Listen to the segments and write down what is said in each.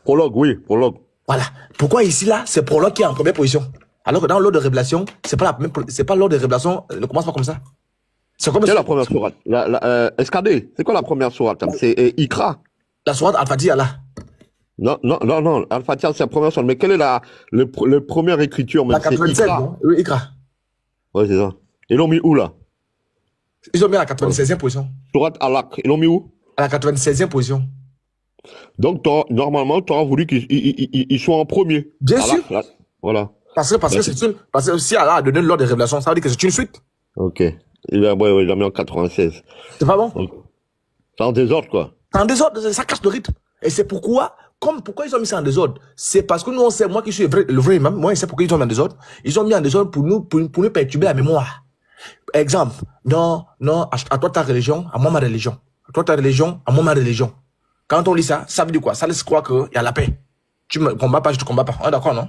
Prologue, oui, prologue. Voilà. Pourquoi ici, là, c'est prologue qui est en première position? Alors que dans l'ordre de révélation, c'est pas l'ordre de révélation, ne commence pas comme ça. C'est comme Quelle est la première sourate? SKD, c'est quoi la première sourate? C'est Ikra. La sourate Al-Fatiha, là. Non. Al-Fatiha, c'est la première sourate. Mais quelle est le première écriture? La 87, non? Oui, Ikra. Ouais, c'est ça. Ils l'ont mis où, là? Ils ont mis à la 96e position. Sourate Alaq, ils l'ont mis où? À la 96e position. Donc, normalement, tu auras voulu qu'ils soient en premier. Bien sûr. Là. Voilà. Parce que si Allah a donné l'ordre de révélation, ça veut dire que c'est une suite. Ok. Il l'a mis en 96. C'est pas bon? C'est en désordre, quoi. C'est en désordre, ça casse le rythme. Et c'est pourquoi ils ont mis ça en désordre? C'est parce que nous, on sait, moi qui suis le vrai imam, moi, je sais pourquoi ils ont mis en désordre. Ils ont mis en désordre pour nous perturber la mémoire. Exemple, non, à toi ta religion, à moi ma religion. À toi ta religion, à moi ma religion. Quand on lit ça, ça veut dire quoi? Ça laisse croire qu'il y a la paix. Tu me combats pas, je te combats pas. On est d'accord, non?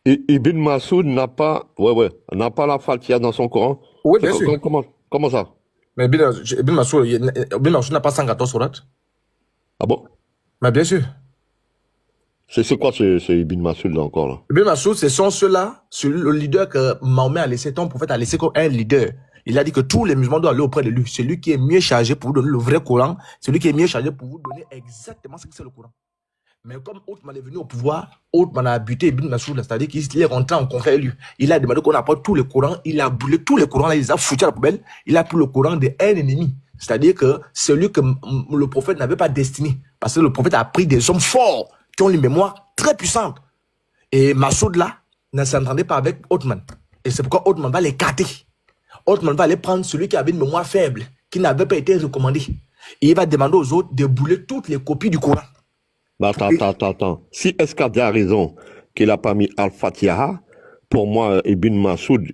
Ibn Masoud n'a pas la Fatiha dans son Coran. Oui, bien sûr. Comment ça? Mais Ibn Masoud n'a pas 114 sourates. Ah bon? Mais bien sûr. C'est quoi ce Ibn Masoud là encore là? Ibn Masoud, ce sont ceux-là, le leader que Mahomet a laissé, ton prophète a laissé comme un leader. Il a dit que tous les musulmans doivent aller auprès de lui. C'est lui qui est mieux chargé pour vous donner le vrai Coran. C'est lui qui est mieux chargé pour vous donner exactement ce que c'est le Coran. Mais comme Othman est venu au pouvoir, Othman a buté Ibn Masoud, c'est-à-dire qu'il est rentré en conflit avec lui. Il a demandé qu'on apporte tous les Corans, il a brûlé tous les Corans, là, il les a foutus à la poubelle, il a pris le Coran d'un ennemi. C'est-à-dire que celui que le prophète n'avait pas destiné. Parce que le prophète a pris des hommes forts, qui ont une mémoire très puissante. Et Masoud là, ne s'entendait pas avec Othman. Et c'est pourquoi Othman va l'écarter. Othman va aller prendre celui qui avait une mémoire faible, qui n'avait pas été recommandé. Et il va demander aux autres de brûler toutes les copies du Coran. Bah, attends. Si SKD a raison qu'il n'a pas mis Al-Fatiha, pour moi, Ibn Masoud,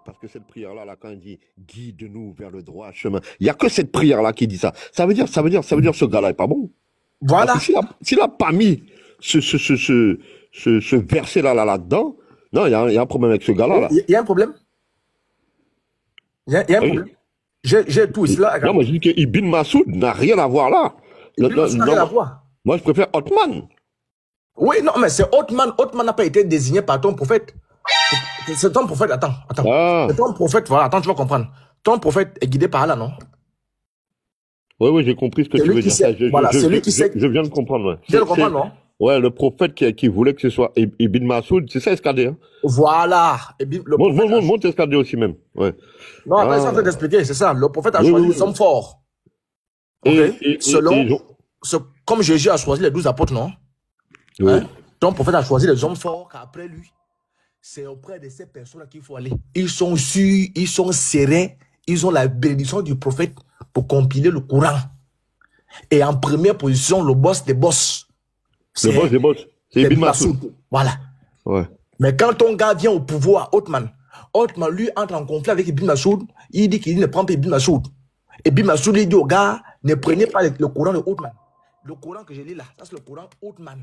parce que cette prière-là, quand il dit « Guide-nous vers le droit chemin », il n'y a que cette prière-là qui dit ça. Ça veut dire ce gars-là n'est pas bon. Voilà. S'il n'a pas mis ce verset-là là-dedans, non, il y a un problème avec ce gars-là. Il y a un problème. Il y a un problème. J'ai tout ici là. Non, moi je dis que Ibn Masoud n'a rien à voir là. Ibn Masoud n'a rien à voir. Moi, je préfère Othman. Oui, non, mais c'est Othman. Othman n'a pas été désigné par ton prophète. C'est ton prophète. Attends. C'est ton prophète. Voilà, attends, tu vas comprendre. Ton prophète est guidé par Allah, non? Oui, j'ai compris ce que tu veux dire. Voilà, c'est lui qui sait. Je viens de comprendre. Ouais. Tu viens de comprendre, non? Ouais, le prophète qui voulait que ce soit Ibn Masoud, c'est ça SKD. Hein? Voilà. Monte SKD aussi même. Ouais. Non, attends, je suis en train d'expliquer, c'est ça. Le prophète a choisi les hommes forts. Okay? Comme Jésus a choisi les 12 apôtres, non? Oui. Hein? Ton prophète a choisi les hommes forts qu'après lui, c'est auprès de ces personnes-là qu'il faut aller. Ils sont sûrs, ils sont sereins, ils ont la bénédiction du prophète pour compiler le Coran. Et en première position, le boss des boss. Le boss des boss. C'est Ibn Masoud. Voilà. Ouais. Mais quand ton gars vient au pouvoir, Othman, lui, entre en conflit avec Ibn Masoud, il dit qu'il ne prend pas Ibn Masoud. Et Ibn Masoud, il dit au gars, ne prenez pas le Coran de Othman. Le Coran que je lis là, ça c'est le Coran Othman.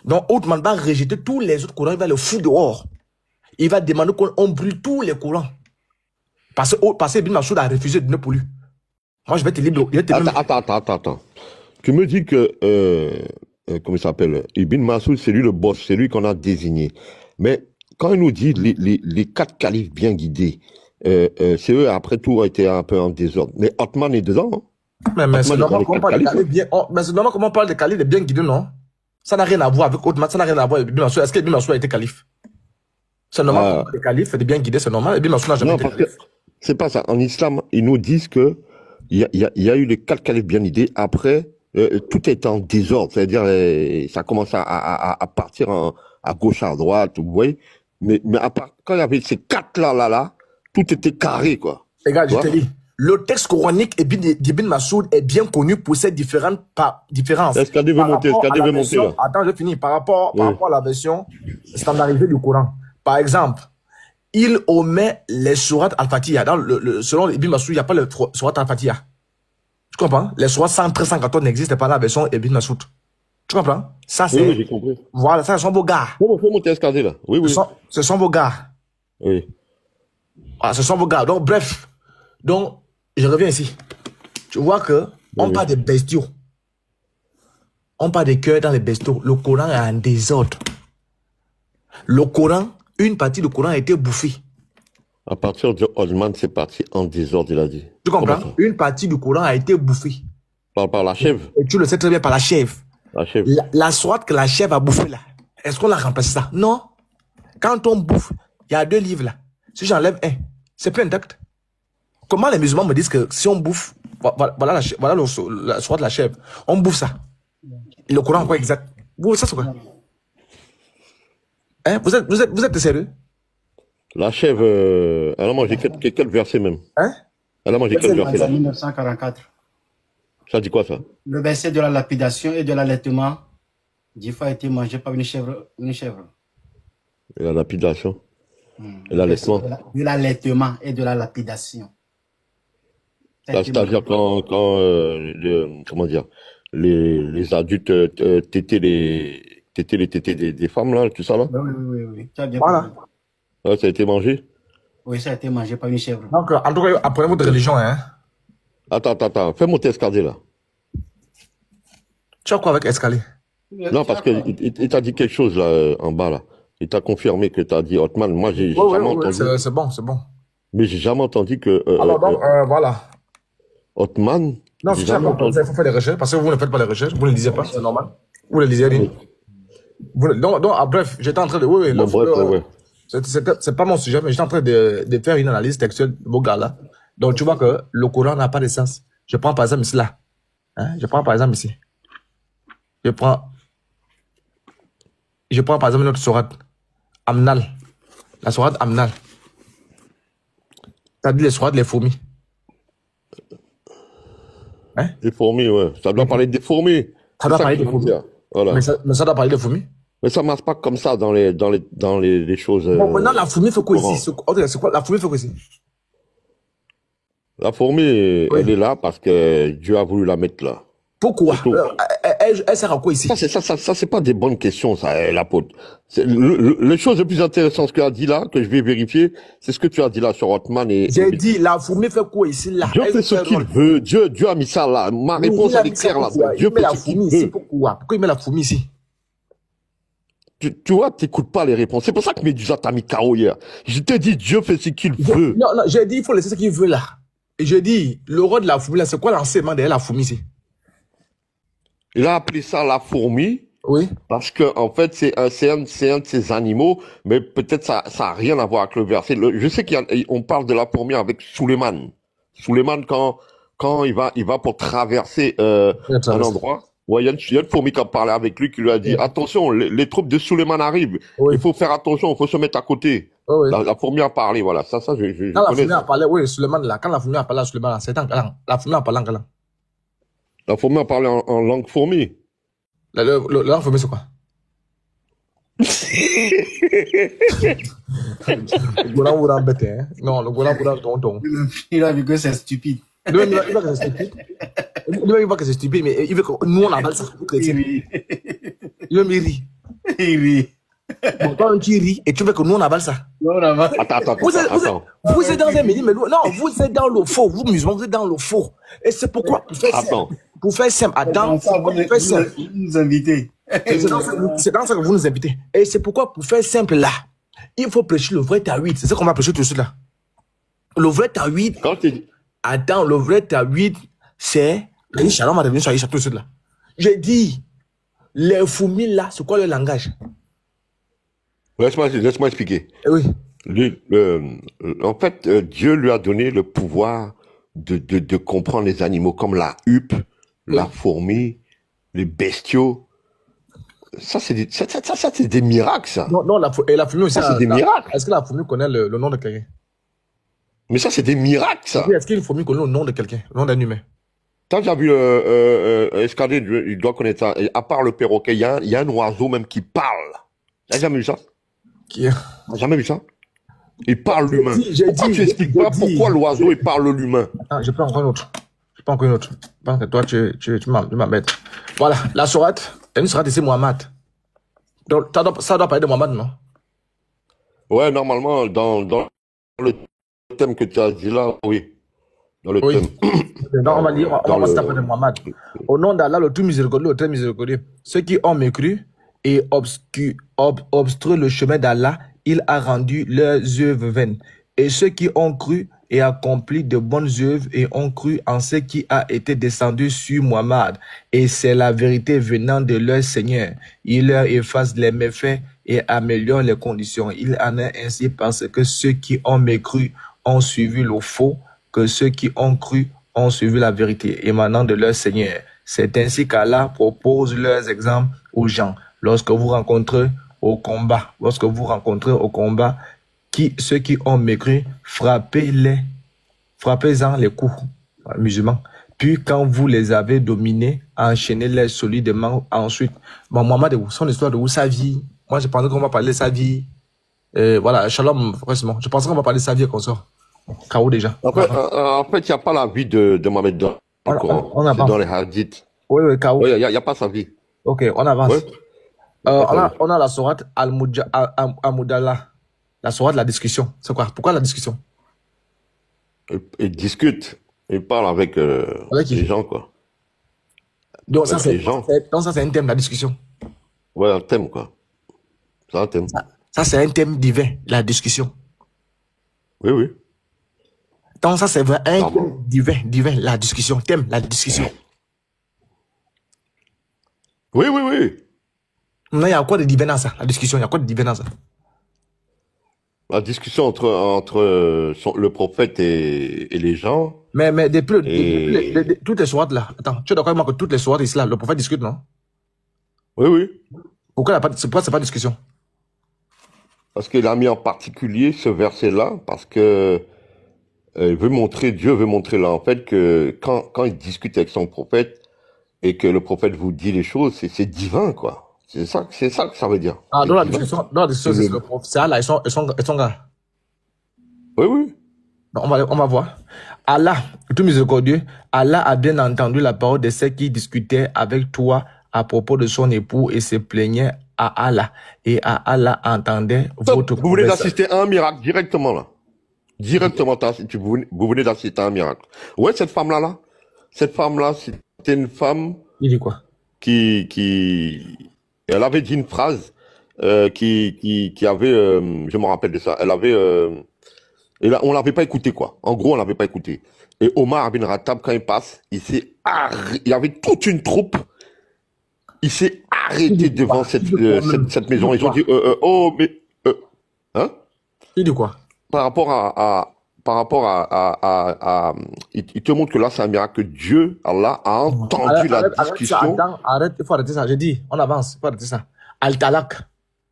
Donc Othman va rejeter tous les autres Corans, il va le foutre dehors. Il va demander qu'on brûle tous les Corans. Parce que Ibn Masoud a refusé de donner pour lui. Moi, je vais te lire. Attends. Tu me dis que, comment il s'appelle, Ibn Masoud, c'est lui le boss, c'est lui qu'on a désigné. Mais quand il nous dit les 4 califes bien guidés, c'est eux, après tout, ont été un peu en désordre. Mais Othman est dedans, hein? Mais c'est normal qu'on parle de califes bien. Mais c'est normal qu'on parle de califes bien guidés, non? Ça n'a rien à voir avec Othman, ça n'a rien à voir avec Ibn Masoud. Est-ce que Ibn Masoud a été calife? C'est normal qu'on parle de califes, de bien guidés, c'est normal. Ibn Masoud n'a jamais été calife. C'est pas ça. En islam, ils nous disent que il y a eu les 4 califes bien guidés. Après, tout est en désordre. C'est-à-dire, ça commence à partir à gauche, à droite, vous voyez. Mais à part, quand il y avait ces 4 là, tout était carré, quoi. Regarde, je te dis. Le texte coranique d'Ibn Masoud est bien connu pour ses différences. Est-ce qu'elle devait monter là? Attends, je finis. Par rapport à la version standardisée du Coran. Par exemple, il omet les sourates Al-Fatiha. Selon Ibn Masoud, il n'y a pas les sourates Al-Fatiha. Tu comprends? Les sourates 113, 114 n'existent pas dans la version Ibn Masoud. Tu comprends? Ça, c'est. Oui, j'ai compris. Voilà, ça, ce sont vos gars. Faut monter SKD là. Oui. Ce sont vos gars. Oui. Ah, ce sont vos gars. Donc, bref. Donc, je reviens ici. Tu vois que on parle de bestiaux. On parle des cœurs dans les bestiaux. Le Coran est en désordre. Le Coran, une partie du Coran a été bouffée. À partir de Osman, c'est parti en désordre, il a dit. Tu Comment comprends? ça? Une partie du Coran a été bouffée. Par la chèvre. Et tu le sais très bien par la chèvre. La chèvre. La sourate que la chèvre a bouffée là, est-ce qu'on a remplacé ça? Non. Quand on bouffe, il y a 2 livres là. Si j'enlève un, c'est plus intact. Comment les musulmans me disent que si on bouffe, voilà la sourate de la chèvre, on bouffe ça. Et le Coran, quoi exact? Vous, ça c'est quoi? Hein? Vous êtes sérieux? La chèvre, elle a mangé quel verset même? Hein? Elle a mangé quel verset là? 1944. Ça dit quoi ça? Le verset de la lapidation et de l'allaitement, 10 fois a été mangé par une chèvre. Et la lapidation. Et l'allaitement. De l'allaitement et de la lapidation. C'est-à-dire quand comment dire, les adultes tétaient les tétés des femmes là, tout ça là. Oui. Tu as bien Voilà. compris. Ouais, ça a été mangé. Oui, ça a été mangé par une chèvre. Donc, en tout cas, apprenez votre religion, hein. Attends, fais monter escalier là. Tu as quoi avec escalier? Non, parce que il t'a dit quelque chose là en bas là. Il t'a confirmé que t'as dit Otman. Moi, j'ai Oui, jamais entendu. c'est bon. Mais j'ai jamais entendu que Alors, donc, voilà. Otman. Non, J'ai si tu n'as jamais pas entendu, entendu. il faut faire des recherches, parce que vous ne faites pas les recherches, vous ne les lisez pas, c'est normal. Vous les lisez, oui. Donc, bref, j'étais en train de... Oui, Bon, bref, ouais. c'est pas mon sujet, mais j'étais en train de faire une analyse textuelle de vos gars-là. Donc, tu vois que le Coran n'a pas de sens. Je prends par exemple ici, là. Hein? Je prends par exemple ici. Je prends par exemple notre sourate Amnal. La sourate Amnal. T'as dit les sourates, les fourmis. Hein? Des fourmis, ouais. Ça doit parler des fourmis. Ça doit C'est parler qu'il des faut fourmis. dire. Voilà. Mais ça doit parler de fourmis. Mais ça marche pas comme ça dans les choses. Bon, maintenant, la fourmi fait quoi Coran. ici? C'est quoi? La fourmi fait quoi ici? La fourmi, Oui. elle est là parce que Dieu a voulu la mettre là. Pourquoi? C'est tout. Elle sert à quoi ici? Ça, c'est pas des bonnes questions, ça, l'apôtre. Les choses les plus intéressantes que tu as dit là, que je vais vérifier, c'est ce que tu as dit là sur Otman et... J'ai dit, la fourmi fait quoi ici, là? Dieu Elle fait ce fait qu'il rôle. veut. Dieu a mis ça là. Ma Oui, réponse, il a elle est mis ça claire là. pourquoi? Dieu Il met fait la ce qu'il fourmi ici, veut. pourquoi? Pourquoi il met la fourmi ici? Tu vois, t'écoutes pas les réponses. C'est pour ça que Médusa t'a mis KO hier. Je t'ai dit, Dieu fait ce qu'il veut. Non, j'ai dit, il faut laisser ce qu'il veut là. Et j'ai dit, le rôle de la fourmi là, c'est quoi l'enseignement derrière la fourmi ici? Il a appelé ça la fourmi. Oui. Parce que, en fait, c'est un de ces animaux, mais peut-être ça a rien à voir avec le verset. Je sais qu'on parle de la fourmi avec Suleiman. Suleiman, quand il va pour traverser, un endroit. Ouais, il y a une fourmi qui a parlé avec lui, qui lui a dit, attention, les troupes de Suleiman arrivent. Oui. Il faut faire attention, il faut se mettre à côté. Oui. La fourmi a parlé, voilà. Ça, je Quand la connais fourmi a ça. parlé, oui, Suleiman là, quand la fourmi a parlé à Suleiman là, c'est en quelle langue? La fourmi a parlé en quelle langue? La fourmi a parlé en langue fourmi. La langue fourmi, c'est quoi? Le Goran vous embête, hein? Non, le Goran vous rend tonton. Il a vu que c'est stupide. Lui-même, il voit que c'est stupide. Lui-même, il voit que c'est stupide, mais il veut que nous, on avale ça. Vous chrétiens. Lui-même, il rit. Il rit. Bon, toi, tu ris et tu veux que nous, on avale ça. Non, là-bas. Attends. Vous êtes dans un milieu, mais non, vous êtes dans le faux. Vous, musulmans, vous êtes dans le faux. Et c'est pourquoi, pour faire simple, Vous nous invitez. C'est dans ça que vous nous invitez. Et c'est pourquoi, pour faire simple là, il faut prêcher le vrai tawhid. C'est ça qu'on va prêcher tout de suite là. Le vrai tawhid, Quand tu dis, attends, le vrai tawhid, c'est, Inch'Allah, on va revenir sur Aïcha tout de suite là. J'ai dit, les fourmis là, c'est quoi le langage? laisse-moi expliquer. Eh oui. En fait, Dieu lui a donné le pouvoir de comprendre les animaux comme la huppe, la fourmi, les bestiaux. Ça, c'est des miracles, ça. Non, la fourmi aussi. Ça, c'est des miracles. Est-ce que la fourmi connaît le nom de quelqu'un? Mais ça, c'est des miracles, ça. Est-ce qu'une fourmi connaît le nom de quelqu'un? Le nom d'un humain? T'as déjà vu Escadé, il doit connaître ça. Et à part le perroquet, il y a un oiseau même qui parle. T'as jamais vu ça? Qui est? T'as jamais vu ça? Il parle l'humain. J'ai Pourquoi dit, tu expliques pas pourquoi l'oiseau, il parle l'humain? Ah, je prends encore une autre. Je pense que toi, tu m'embêtes. Voilà, la sourate. Il y a une sourate ici, Muhammad. Donc, ça doit parler de Muhammad, non? Ouais, normalement, dans le thème que tu as dit là, oui. dans le Oui. thème, Donc, on va lire, on dans va citer après de le, Mohammed. Au nom d'Allah, le tout miséricordieux, le très miséricordieux, ceux qui ont mécru et obstrué le chemin d'Allah, il a rendu leurs œuvres vaines. Et ceux qui ont cru et accompli de bonnes œuvres et ont cru en ce qui a été descendu sur Muhammad. Et c'est la vérité venant de leur Seigneur. Il leur efface les méfaits et améliore les conditions. Il en est ainsi parce que ceux qui ont mécru ont suivi le faux, que ceux qui ont cru ont suivi la vérité émanant de leur Seigneur. C'est ainsi qu'Allah propose leurs exemples aux gens. Lorsque vous rencontrez au combat, ceux qui ont mécru, frappez-en les coups, musulmans. Puis quand vous les avez dominés, enchaînez-les solidement ensuite. Bon, Mohamed, son histoire de où sa vie. Moi, je pensais qu'on va parler de sa vie. Voilà, Shalom, franchement. Je pensais qu'on va parler de sa vie qu'on sort. K.O. déjà. En fait, il n'y a pas la vie de Mohamed dans le Coran. On C'est avance. dans les hadiths. Oui, K.O. Oui, il n'y a pas sa vie. Ok, on avance. Ouais. On a la sourate Al-Mudallah. La sourate de la discussion. C'est quoi? Pourquoi la discussion? Il discute. Il parle avec Avec les qui? gens, quoi. Donc ça, Avec les gens. c'est un thème, la discussion. Ouais, un thème, quoi. C'est un thème. Ça, c'est un thème divin, la discussion. Oui, oui. Donc ça, c'est vrai, un Pardon. thème divin, la discussion. Thème, la discussion. Oui, oui, oui. Non, il y a quoi de divin dans ça? La discussion, il y a quoi de divin dans ça? La discussion entre le prophète et les gens. Mais depuis Et... toutes les sourates là, attends, tu es d'accord avec moi que toutes les sourates ici là, le prophète discute, non? Oui, oui. Pourquoi c'est pas discussion? Parce qu'il a mis en particulier ce verset-là, parce que Dieu veut montrer là, en fait, que quand il discute avec son prophète, et que le prophète vous dit les choses, c'est divin, quoi. C'est ça que ça veut dire. Ah, C'est dans la divin. discussion, c'est le prophète. C'est Allah et son gars. Oui, oui. On va voir. Allah, le tout miséricordieux, Allah a bien entendu la parole de ceux qui discutaient avec toi à propos de son époux et se plaignaient à Allah. Et à Allah entendait votre Vous venez conversation. d'assister à un miracle directement, là. Directement, vous venez d'assister à un miracle. Ouais, cette femme-là, c'était une femme Il dit quoi? elle avait dit une phrase qui avait, je me rappelle de ça, elle avait, et là, on l'avait pas écouté, quoi. En gros, on l'avait pas écouté. Et Omar bin Khattab, quand il passe, il y avait toute une troupe, il s'est arrêté devant cette maison. Ils ont dit, oh, mais, hein? Il dit quoi? Par rapport à il te montre que là, c'est un miracle que Dieu, Allah, a entendu la discussion. Arrête, il faut arrêter ça. J'ai dit, on avance, il faut arrêter ça. Al-Talaq,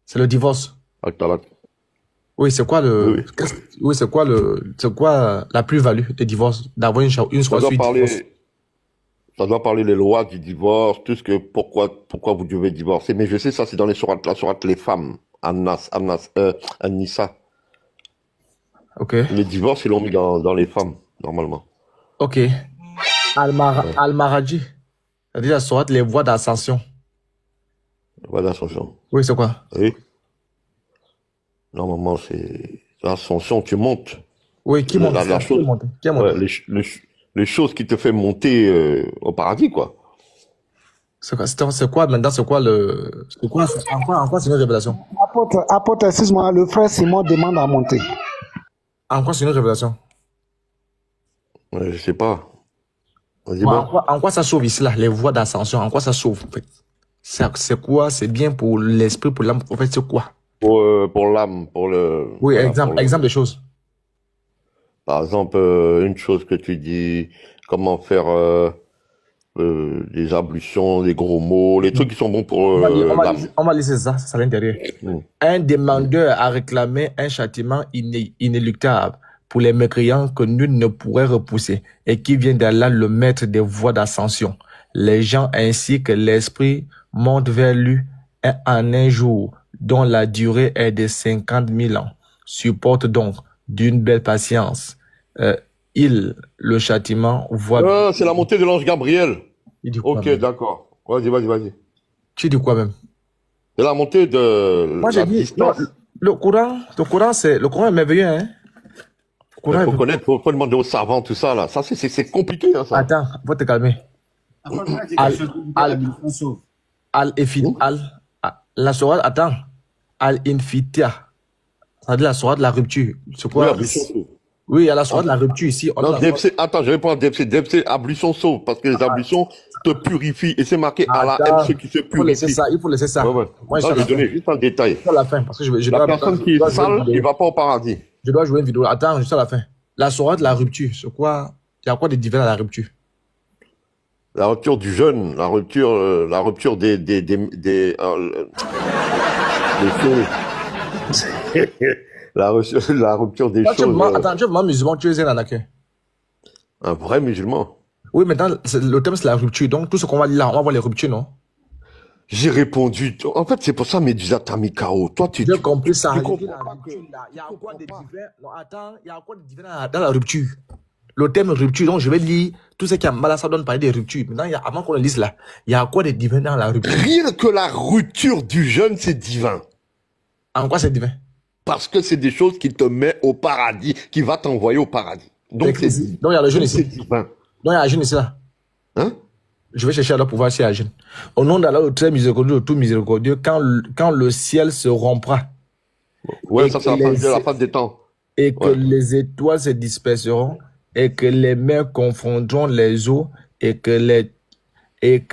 c'est le divorce. Al-Talaq. Oui, c'est quoi Oui. c'est quoi la plus-value des divorces? D'avoir une Ça choix doit suite divorce. ça doit parler les lois du divorce, tout ce que, pourquoi vous devez divorcer. Mais je sais, ça, c'est dans les sourates, la sourate les femmes. An-Nisa. Ok. Les divorces, ils l'ont mis dans les femmes, normalement. Ok. Al-Maraji. C'est-à-dire la sourate les voies d'ascension. Voilà l'ascension. Oui, c'est quoi? Oui. Normalement, c'est l'ascension, tu montes. Oui, qui monte? La Qui est chose, monté? Qui est monté? ouais, les choses qui te fait monter au paradis, quoi. C'est quoi maintenant? C'est quoi en quoi c'est une révélation? Apôtre, excuse-moi, le frère Simon demande à monter. En quoi c'est une révélation? Ouais, je sais pas. Vas-y, En bon. quoi ça sauve ici là, les voies d'ascension? En quoi ça sauve en fait? C'est quoi? C'est bien pour l'esprit, pour l'âme. En fait, c'est quoi? Pour l'âme, Oui, voilà, exemple des choses. par exemple, une chose que tu dis, comment faire des ablutions, des gros mots, les trucs qui sont bons pour l'âme. On va laisser ça à l'intérieur. Un demandeur a réclamé un châtiment inéluctable pour les mécréants que nul ne pourrait repousser et qui vient d'Allah, le maître des voies d'ascension. Les gens ainsi que l'esprit montent vers lui en un jour dont la durée est de 50 000 ans. Supporte donc d'une belle patience. Le châtiment voit... Ah, c'est la montée de l'ange Gabriel. Il dit quoi, Ok, même? d'accord. Vas-y. Tu dis quoi même? C'est la montée de Moi, j'ai la dit, non, distance. le Coran est merveilleux, hein? Courant faut et... connaître, faut demander aux savants, tout ça, là. Ça, c'est compliqué, hein, ça. Attends, faut te calmer. Après, on a dit Al, quelque chose. al, Sauve. al, efit, al, la sourate, attends. Al infitia. Ça veut dire la sourate de la rupture. C'est Oui, quoi? ablution sauve. Oui, il y a la sourate de la rupture ici. On a Non, la sourate- DFC, attends, je réponds à DFC. DFC, ablution sauve, parce que les ablutions te purifient. Et c'est marqué à la Attends, MC qui se il faut laisser purifie. ça, il faut laisser ça. Ouais, ouais. Moi, je Non, suis je vais donner juste un détail. à la fin, parce que je La dois, personne qui je dois est jouer une sale, vidéo. il va pas au paradis. Je dois jouer une vidéo. Attends, juste à la fin. La sourate de la rupture, c'est quoi? Il y a quoi de divin à la rupture? La rupture du jeûne, la rupture des choses. la rupture des Toi, tu es choses. vraiment, attends, tu es vraiment musulman, tu es zen en accueil. Un vrai musulman. Oui, maintenant, le thème, c'est la rupture. Donc, tout ce qu'on va dire là, on va voir les ruptures, non? J'ai répondu. En fait, c'est pour ça, Médusa t'a mis KO. Toi, J'ai compris ça. tu J'ai dit comprends la pas rupture, que- là. Il y a tu quoi de comprends pas. divin? Non, attends, il y a quoi de divin dans la rupture? Le thème rupture, donc je vais lire tout ce qui a mal à ça donne parler des ruptures. Maintenant, avant qu'on le lise là, il y a quoi de divin dans la rupture? Rien que la rupture du jeûne, c'est divin. En quoi c'est divin? Parce que c'est des choses qui te mettent au paradis, qui va t'envoyer au paradis. Donc, c'est divin. Donc, il y a le jeûne C'est ici. divin. Donc, il y a un jeûne ici là. Hein? Je vais chercher alors pour voir s'il y a un jeûne. Au nom d'Allah, le très miséricordieux, le tout miséricordieux, quand le ciel se rompra Ouais, Et ça, c'est que la fin des temps. et que Ouais. les étoiles se disperseront et que les mers confondront les eaux et que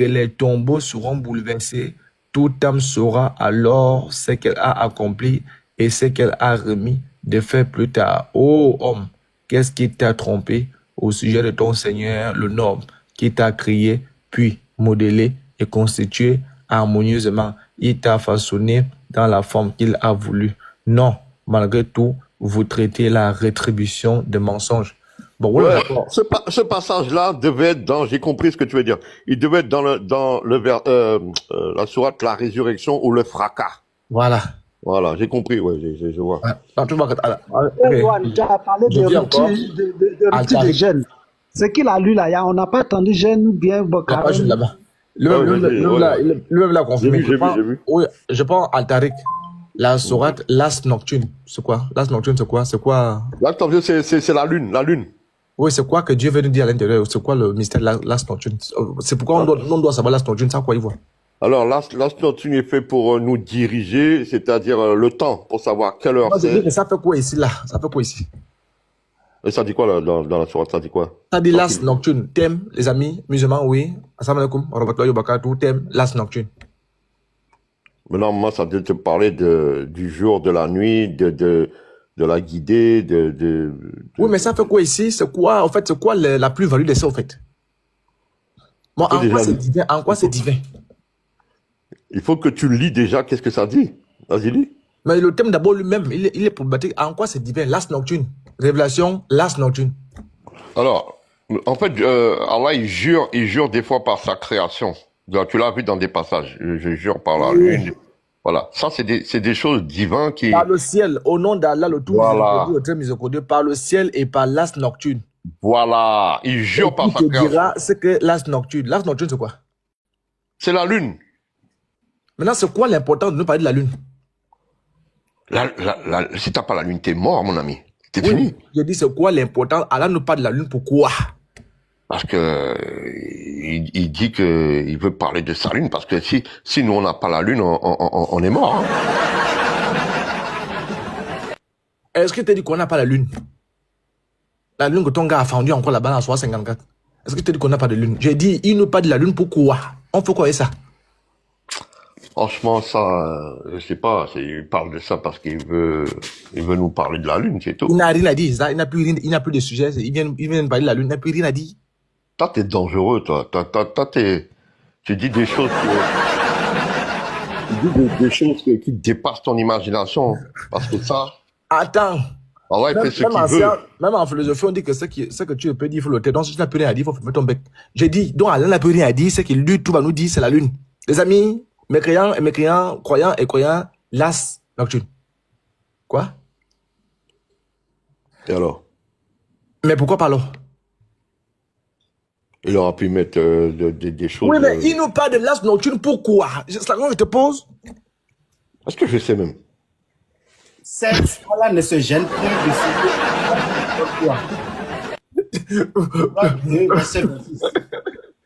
les tombeaux seront bouleversés, toute âme saura alors ce qu'elle a accompli et ce qu'elle a remis de faire plus tard. Ô homme, qu'est-ce qui t'a trompé au sujet de ton Seigneur, le Noble, qui t'a créé, puis modelé et constitué harmonieusement. Il t'a façonné dans la forme qu'il a voulu. Non, malgré tout, vous traitez la rétribution de mensonge. Bon, ouais, Ouais, d'accord. ce passage-là devait être dans, j'ai compris ce que tu veux dire. Il devait être dans la sourate, la résurrection ou le fracas. Voilà. Voilà, j'ai compris, ouais, je vois. Ouais. Non, tu vois que- Erwan, tu as parlé Je de viens rupture, encore. de rupture de Altari. gêne. Ce qu'il a lu là, on n'a pas entendu gêne ou bien Il n'y a pas carême. juste là-bas. Ouais, ouais. Lui-même l'a confirmé. J'ai vu. Oui, je prends Altarik. La sourate Last Nocturne. C'est quoi? Last Nocturne, c'est quoi? C'est quoi? Là, t'as vu, c'est la lune. Oui, c'est quoi que Dieu veut nous dire à l'intérieur? C'est quoi le mystère de Last Nocturne? C'est pourquoi on doit savoir Last Nocturne, c'est quoi il voit? Alors, last nocturne est fait pour nous diriger, c'est-à-dire le temps, pour savoir quelle heure Moi, je dis c'est. que ça fait quoi ici, là? Ça fait quoi ici? Et ça dit quoi, là, dans la sourate, ça dit quoi? Ça dit Last Nocturne. Thème, les amis, musulmans, oui. Assalamu alaikum, warahmatullahi wabarakatuh. Thème, Last Nocturne. Maintenant, moi, ça doit te parler du jour, de la nuit, de la guidée, Oui, mais ça fait quoi ici? C'est quoi, en fait, c'est quoi la plus-value de ça, en fait? Bon, faut en quoi déjà- c'est divin? En quoi c'est divin? Il faut que tu lis déjà qu'est-ce que ça dit. Vas-y, lis. Mais le thème d'abord lui-même, il est problématique. En quoi c'est divin? Last Nocturne. Révélation, Last Nocturne. Alors, en fait, Allah, il jure des fois par sa création. Donc, tu l'as vu dans des passages. Je jure par la lune. Voilà. Ça, c'est des choses divines qui... Par le ciel, au nom d'Allah, le tout Voilà. miséricordieux, le très miséricordieux, par le ciel et par Last Nocturne. Voilà. Il jure Et par qui sa te création. dira ce que Last Nocturne. Last Nocturne, c'est quoi? C'est la lune. Maintenant, c'est quoi l'importance de nous parler de la lune? Si t'as pas la lune, t'es mort, mon ami. T'es Oui, fini. je dis c'est quoi l'importance? Allah nous parle de la lune, pourquoi? Parce que il dit que il veut parler de sa lune parce que si nous on n'a pas la lune, on est mort. Hein. Est-ce que tu as dit qu'on n'a pas la lune? La lune que ton gars a fendue encore là-bas en 54. Est-ce que tu as dit qu'on n'a pas de lune? J'ai dit, il nous parle de la lune, pourquoi? On fait quoi avec ça? Franchement, ça, je sais pas. Il parle de ça parce qu'il veut nous parler de la lune, c'est tout. Il n'a rien à dire, ça. Il n'a plus de sujet. Il vient de parler de la lune, il n'a plus rien à dire. Toi, t'es dangereux, toi. Tu dis des choses des choses qui dépassent ton imagination. Parce que ça, Attends. Allah, il fait ce qu'il veut. Même en philosophie, on dit que ce que tu peux dire, il faut le taire. Donc, si tu n'as plus rien à dire, il faut fermer ton bec. J'ai dit, donc Allah n'a plus rien à dire, c'est qu'il lui, tout va nous dire, c'est la lune. Les amis, mécréants et mécréants, croyants et croyants, Last Nocturne. Quoi? Et alors? Mais pourquoi pas alors? Il aurait pu mettre des choses. Oui, mais il nous parle de Last Nocturne, pourquoi? C'est la question que je te pose. Est-ce que je sais même? Cette histoire-là ne se gêne plus de ce quoi. Surah 2, verset 26.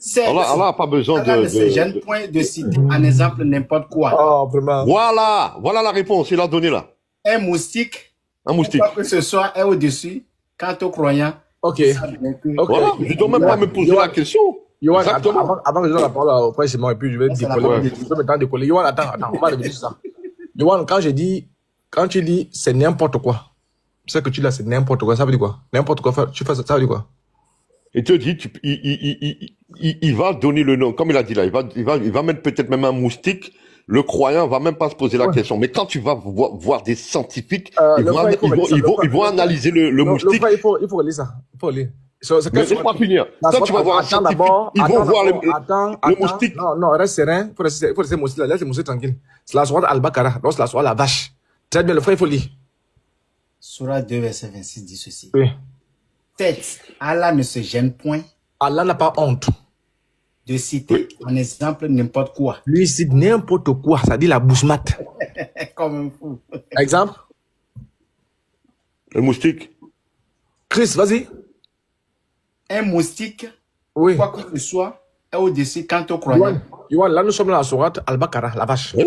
Certes, Allah n'a pas besoin Allah ne se gêne point de citer en exemple n'importe quoi. Oh, vraiment. Voilà la réponse, il a donné là. Un moustique, Un moustique. quoi que ce soit, est au-dessus. Quant aux croyants, Ok. ils savent bien que- Ok. Voilà, je ne dois même pas me poser la question. Yohan, Exactement. avant que je donne la parole au frère Simon et puis je vais C'est la décoller. parole de Je vais maintenant décoller. Yohan, attends, on va revenir sur ça. Yohan, quand tu dis c'est n'importe quoi, ce que tu dis là, c'est n'importe quoi, ça veut dire quoi? N'importe quoi, tu fais ça, ça veut dire quoi? Il te dit, il va donner le nom, comme il a dit là, il va mettre peut-être même un moustique. Le croyant va même pas se poser la question. Mais quand tu vas voir des scientifiques, ils le frère, il faut relire ça. ils vont analyser le Le moustique. frère, il faut relire ça. Il faut relire. C'est Mais laisse-moi finir. Quand tu vas voir un scientifique, ils vont voir le moustique. Non, reste serein. Il faut laisser moustique là. Laisse le moustique tranquille. C'est la soirée Al-Baqarah. Donc, c'est la soirée la vache. Très bien, le frère, il faut lire. Surah 2, verset 26 dit ceci. Oui. Certes, Allah ne se gêne point Allah n'a pas honte. de citer en exemple n'importe quoi. Lui, il cite n'importe quoi. Ça dit la bousmate. Comme un fou. Exemple. Le moustique. Chris, vas-y. Un moustique, Oui. quoi que ce soit, est au-dessus quant aux croyants. Yohan, là, nous sommes dans la sourate Al-Baqarah, la vache. Hein?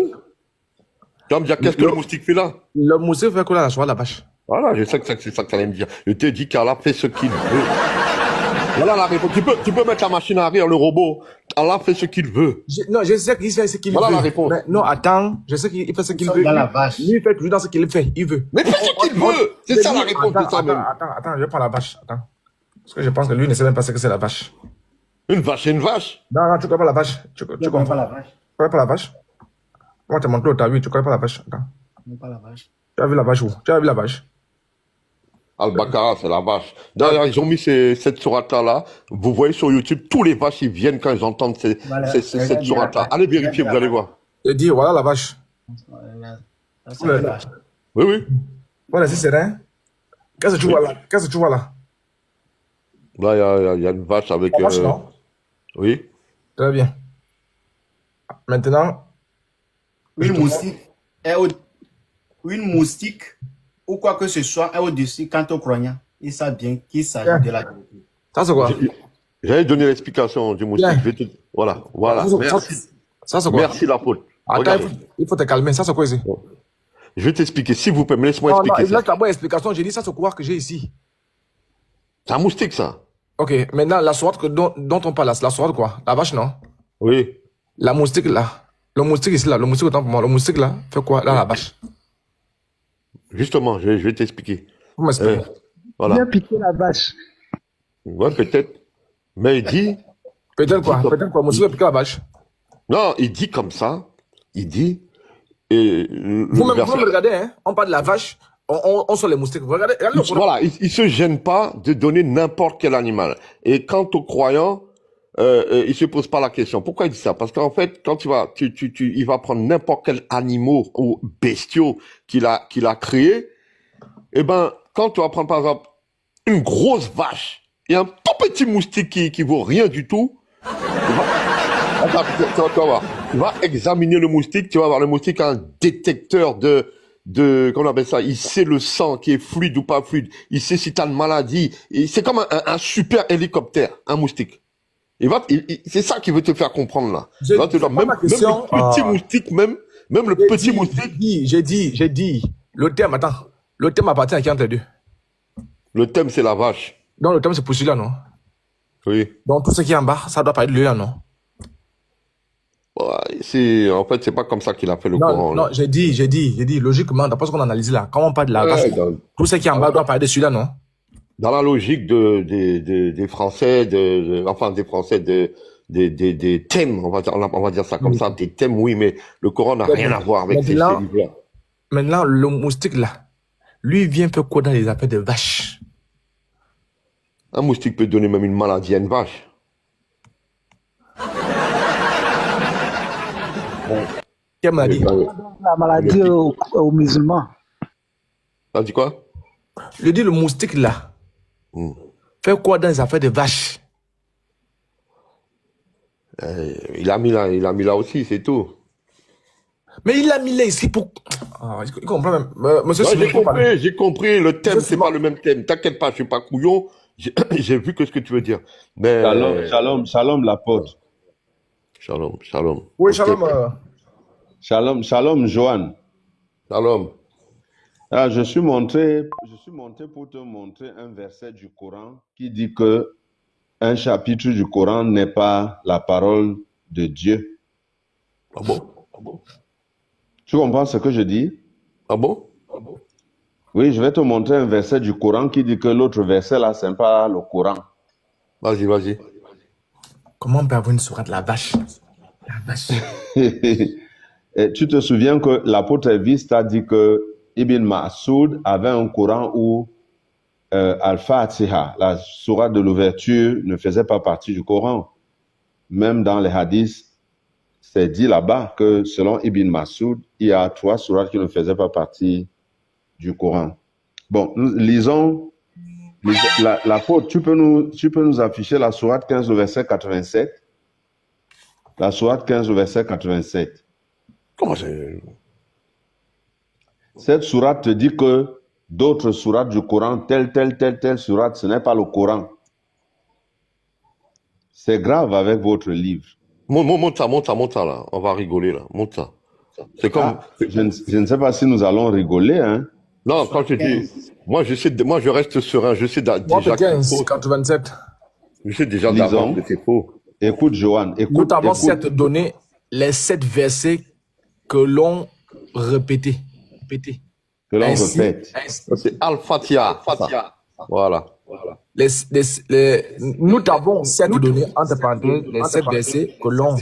Tu vas me dire, qu'est-ce que le moustique fait là? Le moustique fait quoi là, la sourate la vache? Voilà, je sais que c'est ça que tu allais me dire. Je te dis qu'Allah fait ce qu'il veut. Voilà la réponse. Tu peux mettre la machine à rire, le robot. Allah fait ce qu'il veut. Non, je sais qu'il fait ce qu'il veut. Voilà la réponse. Mais non, attends, je sais qu'il fait ce qu'il Nous veut. sommes dans la vache. Lui, il fait toujours dans ce qu'il fait. Il veut. Mais fais ce qu'il veut. C'est ça la réponse de ça même. Attends, je prends la vache. Attends. Parce que je pense que lui ne sait même pas ce que c'est la vache. Une vache, c'est une vache. Non, tu connais pas la vache. Tu Je ne connais comprends pas la vache. Tu connais pas la vache? Moi, tu as montré où tu as vu, tu connais pas la vache. Attends. Je ne connais pas la vache. Tu as vu la vache où? Tu as vu la vache? Al-Baqarah, c'est la vache. D'ailleurs, ils ont mis cette sourate-là. Vous voyez sur YouTube, tous les vaches, ils viennent quand ils entendent Voilà. cette sourate-là. Allez vérifier, vous allez voir. Je dis, voilà la vache. Ça, c'est la vache. Oui, oui. Voilà, c'est serein. Qu'est-ce que tu vois là? Qu'est-ce que tu vois là? Là, il y a une vache avec... La vache, non? Oui. Très bien. Maintenant, Une moustique est au... Une moustique ou quoi que ce soit est au-dessus quant aux croyants. Ils savent bien qu'il s'agit de la vérité. ça c'est quoi? J'allais donner l'explication du moustique. Bien. Voilà. Merci. Ça c'est quoi? Merci, l'apôtre. Attends, Regardez. il faut te calmer. Ça c'est quoi ici? Je vais t'expliquer. S'il vous plaît, mais laisse-moi Non, non, expliquer là, ça. t'as bonne explication. J'ai dit ça c'est quoi que j'ai ici? C'est un moustique, ça. Ok, maintenant la sourate dont on parle là, c'est la sourate quoi? La vache non? Oui. La moustique là. Le moustique ici là, le moustique autant pour moi. Le moustique là, fait quoi? Là, la vache. Justement, je vais t'expliquer. Vous m'expliquez. Voilà. Viens piquer la vache. Ouais, peut-être. Mais il dit... Peut-être quoi? Peut-être quoi? Moustique a piqué la vache. Non, il dit comme ça. Il dit... le Vous-même, verset- vous regardez, hein? On parle de la vache, on sort les moustiques. Vous regardez, regardez le Coran. Voilà, il se gêne pas de donner n'importe quel animal. Et quant aux croyants, il se pose pas la question. Pourquoi il dit ça? Parce qu'en fait, quand il va prendre n'importe quel animal ou bestiaux qu'il a créé. Eh ben, quand tu vas prendre par exemple une grosse vache et un tout petit moustique qui vaut rien du tout, tu vas voir. Tu vas examiner le moustique, tu vas voir le moustique a un détecteur comment on appelle ça? Il sait le sang qui est fluide ou pas fluide. Il sait si tu as une maladie. C'est comme un super hélicoptère, un moustique. C'est ça qu'il veut te faire comprendre là. Je- Il va te dire, c'est pas même ma question. le petit moustique, même le petit moustique, J'ai dit, le thème, attends. Le thème appartient à qui entre les deux? le thème c'est la vache. Donc, le thème, c'est pour celui-là, non? Oui. Donc, tout ce qui est en bas, ça doit parler de lui, là, non? Ouais, en fait, c'est pas comme ça qu'il a fait le Non, Coran. non, là. j'ai dit, logiquement, d'après ce qu'on analyse là, quand on parle de la vache, tout ce qui est en bas doit parler de celui-là, non? Dans la logique des Français, des thèmes, on va dire ça comme ça, des thèmes, oui, mais le Coran n'a rien à voir avec ces Maintenant- livres-là. Maintenant, le moustique là, lui, il vient faire quoi dans les affaires de vache? Un moustique peut donner même une maladie à une vache. Quelle maladie? La maladie aux musulmans. T'as dit quoi? Je dis le moustique là, Hmm. fait quoi dans les affaires de vache? Il a mis là aussi, c'est tout. Mais il a mis là ici pour... Ah, il comprend même. Monsieur Ouais, Simon, j'ai compris. Le thème, Monsieur c'est pas Simon. le même thème. T'inquiète pas, je suis pas couillon. J'ai j'ai vu que ce que tu veux dire. Shalom, Mais, shalom, shalom, l'apôtre. shalom, shalom. Oui, Ok. shalom. Shalom, shalom, Johan. Shalom. Ah, je suis monté pour te montrer un verset du Coran qui dit que un chapitre du Coran n'est pas la parole de Dieu. Ah bon? Ah bon? Tu comprends ce que je dis? Ah bon? Oui, je vais te montrer un verset du Coran qui dit que l'autre verset là, c'est pas le Coran. Vas-y, vas-y. Comment on peut avoir une sourate la vache? La vache. Et tu te souviens que l'apôtre Viste a dit que Ibn Mas'ud avait un Coran où Al-Fatiha, la sourate de l'ouverture, ne faisait pas partie du Coran. Même dans les hadiths, c'est dit là-bas que selon Ibn Mas'ud, il y a 3 sourates qui ne faisaient pas partie du Coran. Bon, nous lisons l'apôtre, tu peux nous afficher la sourate 15 au verset 87. La sourate 15 au verset 87. Comment c'est? Cette sourate te dit que d'autres sourates du Coran, telle sourate, ce n'est pas le Coran. C'est grave avec votre livre. Monte ça, là. On va rigoler, là. Monte ça. C'est comme. Ah, je ne sais pas si nous allons rigoler, hein. Non, quand je dis. Moi, je reste serein. Je sais Moi, déjà que c'est 15, faux. 87. Je sais déjà Lisons. d'avance que c'est faux. Écoute, Johan, Nous écoute. t'avons certes donné les 7 versets que l'on répétait. Que l'on Ainsi- répète. C'est Al-Fatiha. Voilà. Nous t'avons certes donné, entre parenthèses, les 7 versets que l'on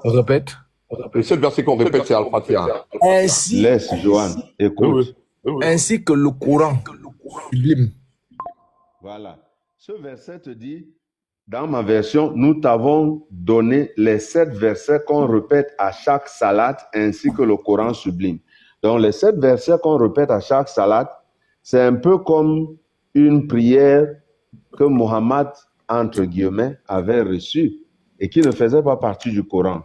répète. Le seul verset qu'on répète, c'est Al-Fatiha. Ainsi, Laisse, Johan, écoute. Oui. ainsi que le Coran sublime. Voilà. Ce verset te dit, dans ma version, nous t'avons donné les 7 versets qu'on répète à chaque salat ainsi que le Coran sublime. Donc, les 7 versets qu'on répète à chaque salat, c'est un peu comme une prière que Mohammed, entre guillemets, avait reçue et qui ne faisait pas partie du Coran.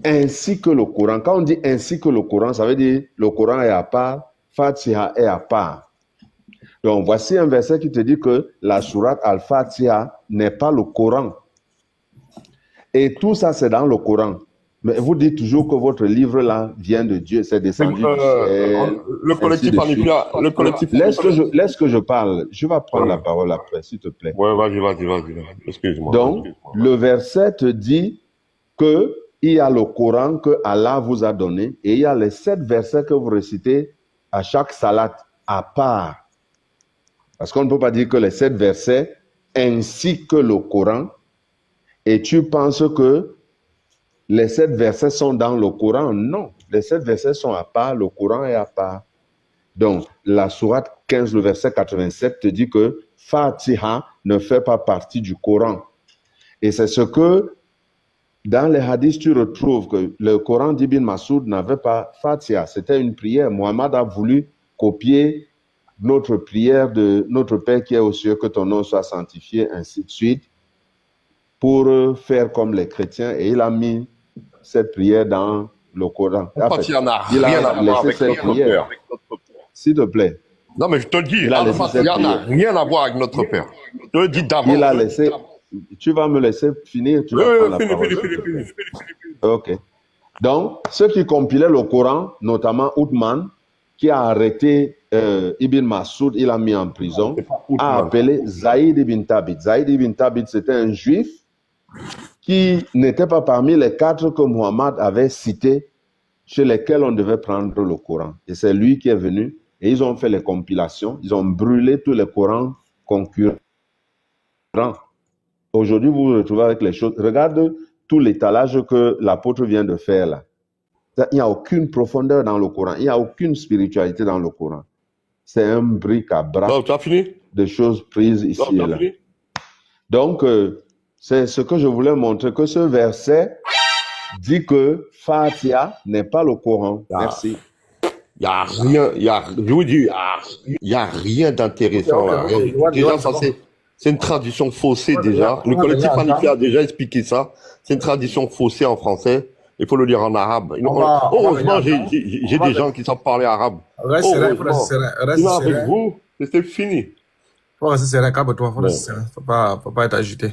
Ainsi que le Coran. Quand on dit ainsi que le Coran, ça veut dire le Coran est à part, Fatiha est à part. Donc, voici un verset qui te dit que la sourate Al-Fatiha n'est pas le Coran. Et tout ça, c'est dans le Coran. Mais vous dites toujours que votre livre là vient de Dieu, c'est descendu du ciel. Le collectif ainsi de suite. Anifia, le collectif. Laisse que je parle. Je vais prendre la parole après, s'il te plaît. Ouais, vas-y. Excuse-moi. Donc, le verset te dit que il y a le Coran que Allah vous a donné et il y a les 7 versets que vous récitez à chaque salat à part. Parce qu'on ne peut pas dire que les 7 versets ainsi que le Coran et tu penses que les 7 versets sont dans le Coran. Non, les 7 versets sont à part, le Coran est à part. Donc, la sourate 15, le verset 87 te dit que Fatiha ne fait pas partie du Coran. Et c'est ce que, dans les hadiths, tu retrouves que le Coran d'Ibn Mas'ud n'avait pas Fatiha. C'était une prière. Mohammed a voulu copier notre prière de notre Père qui est aux cieux, que ton nom soit sanctifié, ainsi de suite, pour faire comme les chrétiens. Et il a mis cette prière dans le Coran. Al-Fatiha n'a Il rien à a voir laissé avec cette notre prière. Père. S'il te plaît. Non, mais je te le dis, Il a laissé Al-Fatiha cette n'a prière. rien à voir avec notre Père. Je te le dis d'avance. Il a laissé. Tu vas me laisser finir. Tu vas prendre la parole. Fini. Ok. Donc, ceux qui compilaient le Coran, notamment Othman, qui a arrêté Ibn Mas'ud, il a mis en prison, a appelé Zaïd ibn Thabit. Zaïd ibn Thabit, c'était un juif qui n'était pas parmi les 4 que Muhammad avait cités, chez lesquels on devait prendre le Coran. Et c'est lui qui est venu, et ils ont fait les compilations, ils ont brûlé tous les Corans concurrents. Aujourd'hui, vous vous retrouvez avec les choses. Regarde tout l'étalage que l'apôtre vient de faire là. Il n'y a aucune profondeur dans le Coran, il n'y a aucune spiritualité dans le Coran. C'est un bric-à-brac Non, tu as fini? de choses prises ici Non, tu et as là. fini? Donc, c'est ce que je voulais montrer, que ce verset dit que Fatiha n'est pas le Coran. Merci. Il y a rien, je vous dis, il y a rien d'intéressant là. Déjà, ça c'est une tradition faussée déjà. Le collectif Anifia a déjà expliqué ça. C'est une tradition faussée en français. Il faut le lire en arabe. On va Heureusement, gagner un temps. j'ai des gens qui savent parler arabe. Reste serein, faut rester Heureusement. serein. Reste Sinon, avec serein. vous, c'était fini. Faut rester serein, calme-toi, faut Bon. rester serein. Faut pas être agité.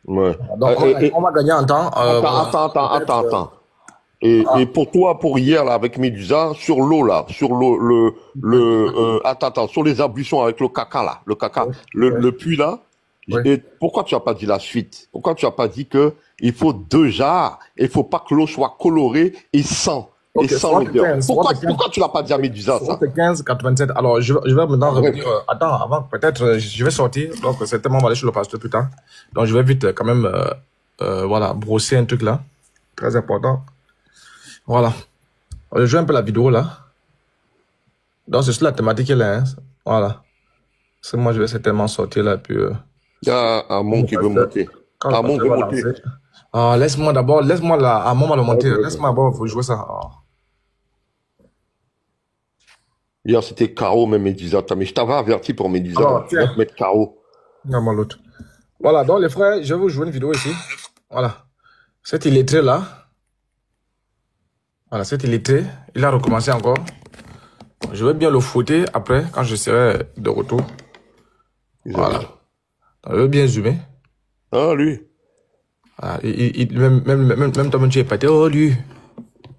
Ouais. Donc, on va gagner un temps. Attends. Et pour toi, pour hier, là, avec Médusa, sur l'eau, là, sur sur les ablutions avec le caca, là, le puits, là, Oui. et pourquoi tu n'as pas dit la suite? Pourquoi tu n'as pas dit que il faut 2 jarres, il faut pas que l'eau soit colorée et sans Ok, l'odeur? 75, Pourquoi tu l'as pas dit à Médusa, ça? 15, 87. Alors, je vais maintenant revenir. Attends, avant, peut-être, je vais sortir. Donc, certainement, on va aller chez le pasteur plus tard. Donc, je vais vite, quand même, voilà, brosser un truc là. Très important. Voilà. Je joue un peu la vidéo là. Donc, c'est sur la thématique là. Hein. Voilà. C'est moi, je vais certainement sortir là. Puis, Il y a Amon qui veut monter. quand le Amon pasteur veut va monter. lancer. Laisse-moi d'abord, laisse-moi là, à un moment de monter. Laisse-moi d'abord, faut jouer ça. Hier, c'était Caro, même Médusa. Mais je t'avais averti pour Médusa. Alors, Tu vas tiens. te mettre Caro. Non, mon l'autre. Voilà, donc les frères, je vais vous jouer une vidéo ici. Voilà. Cet illettré là. Voilà, cet illettré, il a recommencé encore. Je vais bien le fouetter après, quand je serai de retour. Voilà. Donc, je vais bien zoomer. Ah, lui. Voilà. Même toi, tu es épaté. Oh, lui.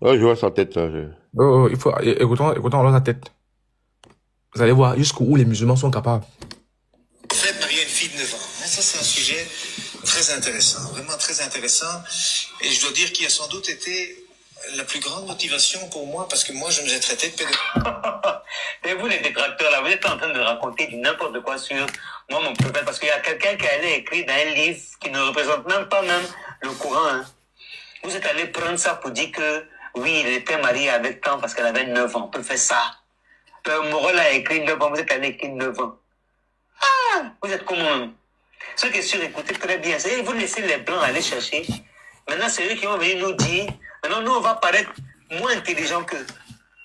Ah, je vois sa tête, là. Oh, il faut, écoutons alors sa tête. Vous allez voir jusqu'où les musulmans sont capables. Faites marier une fille de 9 ans. Ça, c'est un sujet très intéressant, vraiment très intéressant. Et je dois dire qu'il a sans doute été la plus grande motivation pour moi, parce que moi, je nous ai traité de pédophiles. Et vous, les détracteurs, là, vous êtes en train de raconter du n'importe quoi sur moi, mon prophète, parce qu'il y a quelqu'un qui allait écrire dans un livre qui ne représente même pas le Coran. Hein. Vous êtes allé prendre ça pour dire que, oui, il était marié avec tant parce qu'elle avait 9 ans. On peut faire ça. Le Morel a écrit 9 ans, vous êtes allé écrire 9 ans. Ah, vous êtes comment? Ce qui est sûr, écoutez très bien, c'est vous laissez les blancs aller chercher. Maintenant, c'est eux qui vont venir nous dire, maintenant, nous, on va paraître moins intelligents qu'eux.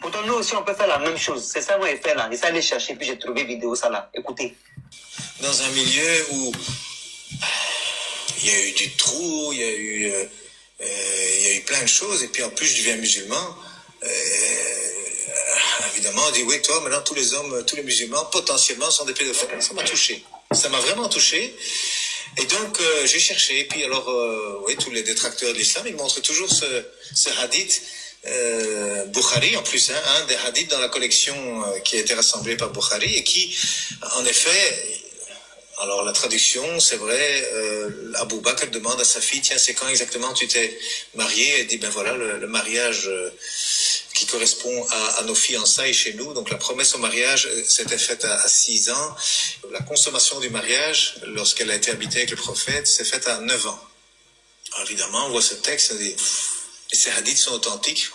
Pourtant, nous aussi, on peut faire la même chose. C'est ça, moi, j'ai fait là. Et ça, aller chercher, puis j'ai trouvé vidéo, ça là. Écoutez. Dans un milieu où il y a eu du trou, il y a eu plein de choses, et puis en plus, je deviens musulman. Évidemment, on dit, oui, toi, maintenant, tous les hommes, tous les musulmans, potentiellement, sont des pédophiles. Ça m'a touché. Ça m'a vraiment touché. Et donc, j'ai cherché. Et puis, alors, oui, tous les détracteurs de l'islam, ils montrent toujours ce hadith, Bukhari, en plus, hein, un des hadiths dans la collection qui a été rassemblée par Bukhari, et qui, en effet, alors la traduction, c'est vrai, Abu Bakr demande à sa fille, tiens, c'est quand exactement tu t'es marié? Elle dit, ben voilà, le mariage qui correspond à nos fiançailles chez nous. Donc la promesse au mariage s'était faite à 6 ans. La consommation du mariage, lorsqu'elle a été habitée avec le prophète, s'est faite à 9 ans. Alors, évidemment, on voit ce texte, on dit, et ces hadiths sont authentiques.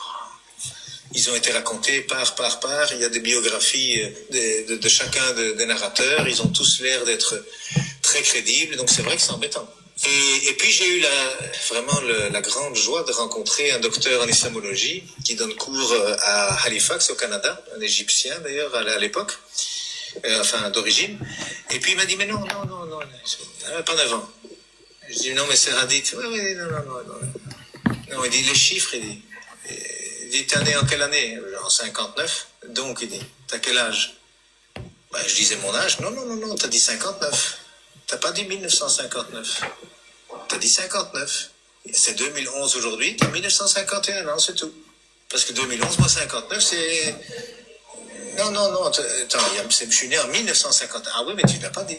Ils ont été racontés par. Il y a des biographies de chacun des narrateurs. Ils ont tous l'air d'être très crédibles. Donc c'est vrai que c'est embêtant. Et puis j'ai eu vraiment la grande joie de rencontrer un docteur en islamologie qui donne cours à Halifax au Canada, un Égyptien d'ailleurs à l'époque, enfin d'origine. Et puis il m'a dit, mais non, pas 9 ans. Je dis, non, mais c'est hadith. Oui, non. Non, il dit, les chiffres, il dit, t'es né en quelle année? En 59. Donc, il dit, t'as quel âge? Ben, je disais mon âge. Non, t'as dit 59. T'as pas dit 1959. T'as dit 59. C'est 2011 aujourd'hui, t'as 1951 ans, c'est tout. Parce que 2011, moi 59, c'est... Non, attends, je suis né en 1951. Ah oui, mais tu l'as pas dit.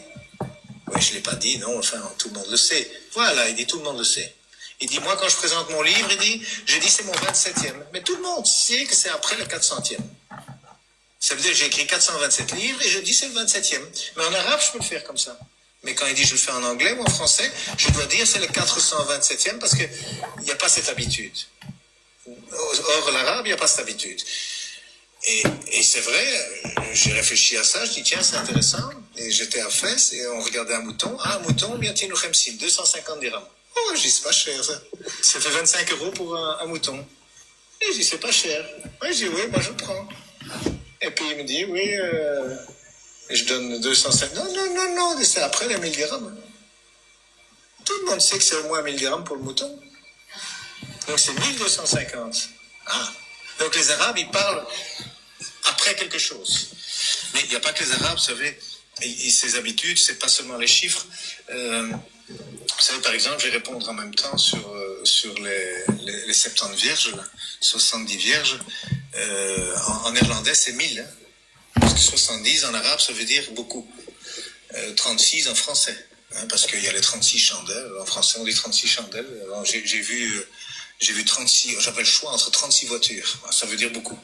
Oui, je l'ai pas dit, non, enfin, tout le monde le sait. Voilà, il dit, tout le monde le sait. Il dit, moi, quand je présente mon livre, j'ai dit, c'est mon 27e. Mais tout le monde sait que c'est après le 400e. Ça veut dire que j'ai écrit 427 livres et je dis, c'est le 27e. Mais en arabe, je peux le faire comme ça. Mais quand il dit, je le fais en anglais ou en français, je dois dire, c'est le 427e parce qu'il n'y a pas cette habitude. Or, l'arabe, il n'y a pas cette habitude. Et c'est vrai, j'ai réfléchi à ça, je dis, tiens, c'est intéressant. Et j'étais à Fès et on regardait un mouton. Ah, un mouton, bien, tiens, nous 250 dirhams. Oh, je dis, c'est pas cher, ça. Ça fait 25 € pour un mouton. Et je dis, c'est pas cher. Ouais, je dis, oui, moi, je prends. Et puis, il me dit, oui, je donne 250. Non, c'est après les 1000 dirhams. Tout le monde sait que c'est au moins 1000 dirhams pour le mouton. Donc c'est 1250. Ah. Donc les Arabes, ils parlent après quelque chose. Mais il n'y a pas que les Arabes, vous savez, ces habitudes, c'est pas seulement les chiffres. Vous savez, par exemple, je vais répondre en même temps sur les 70 vierges, là, 70 vierges. En néerlandais, c'est 1000. Hein, parce que 70 en arabe, ça veut dire beaucoup. 36 en français. Hein, parce qu'il y a les 36 chandelles. En français, on dit 36 chandelles. Alors, j'ai vu 36, j'avais le choix entre 36 voitures. Ça veut dire beaucoup.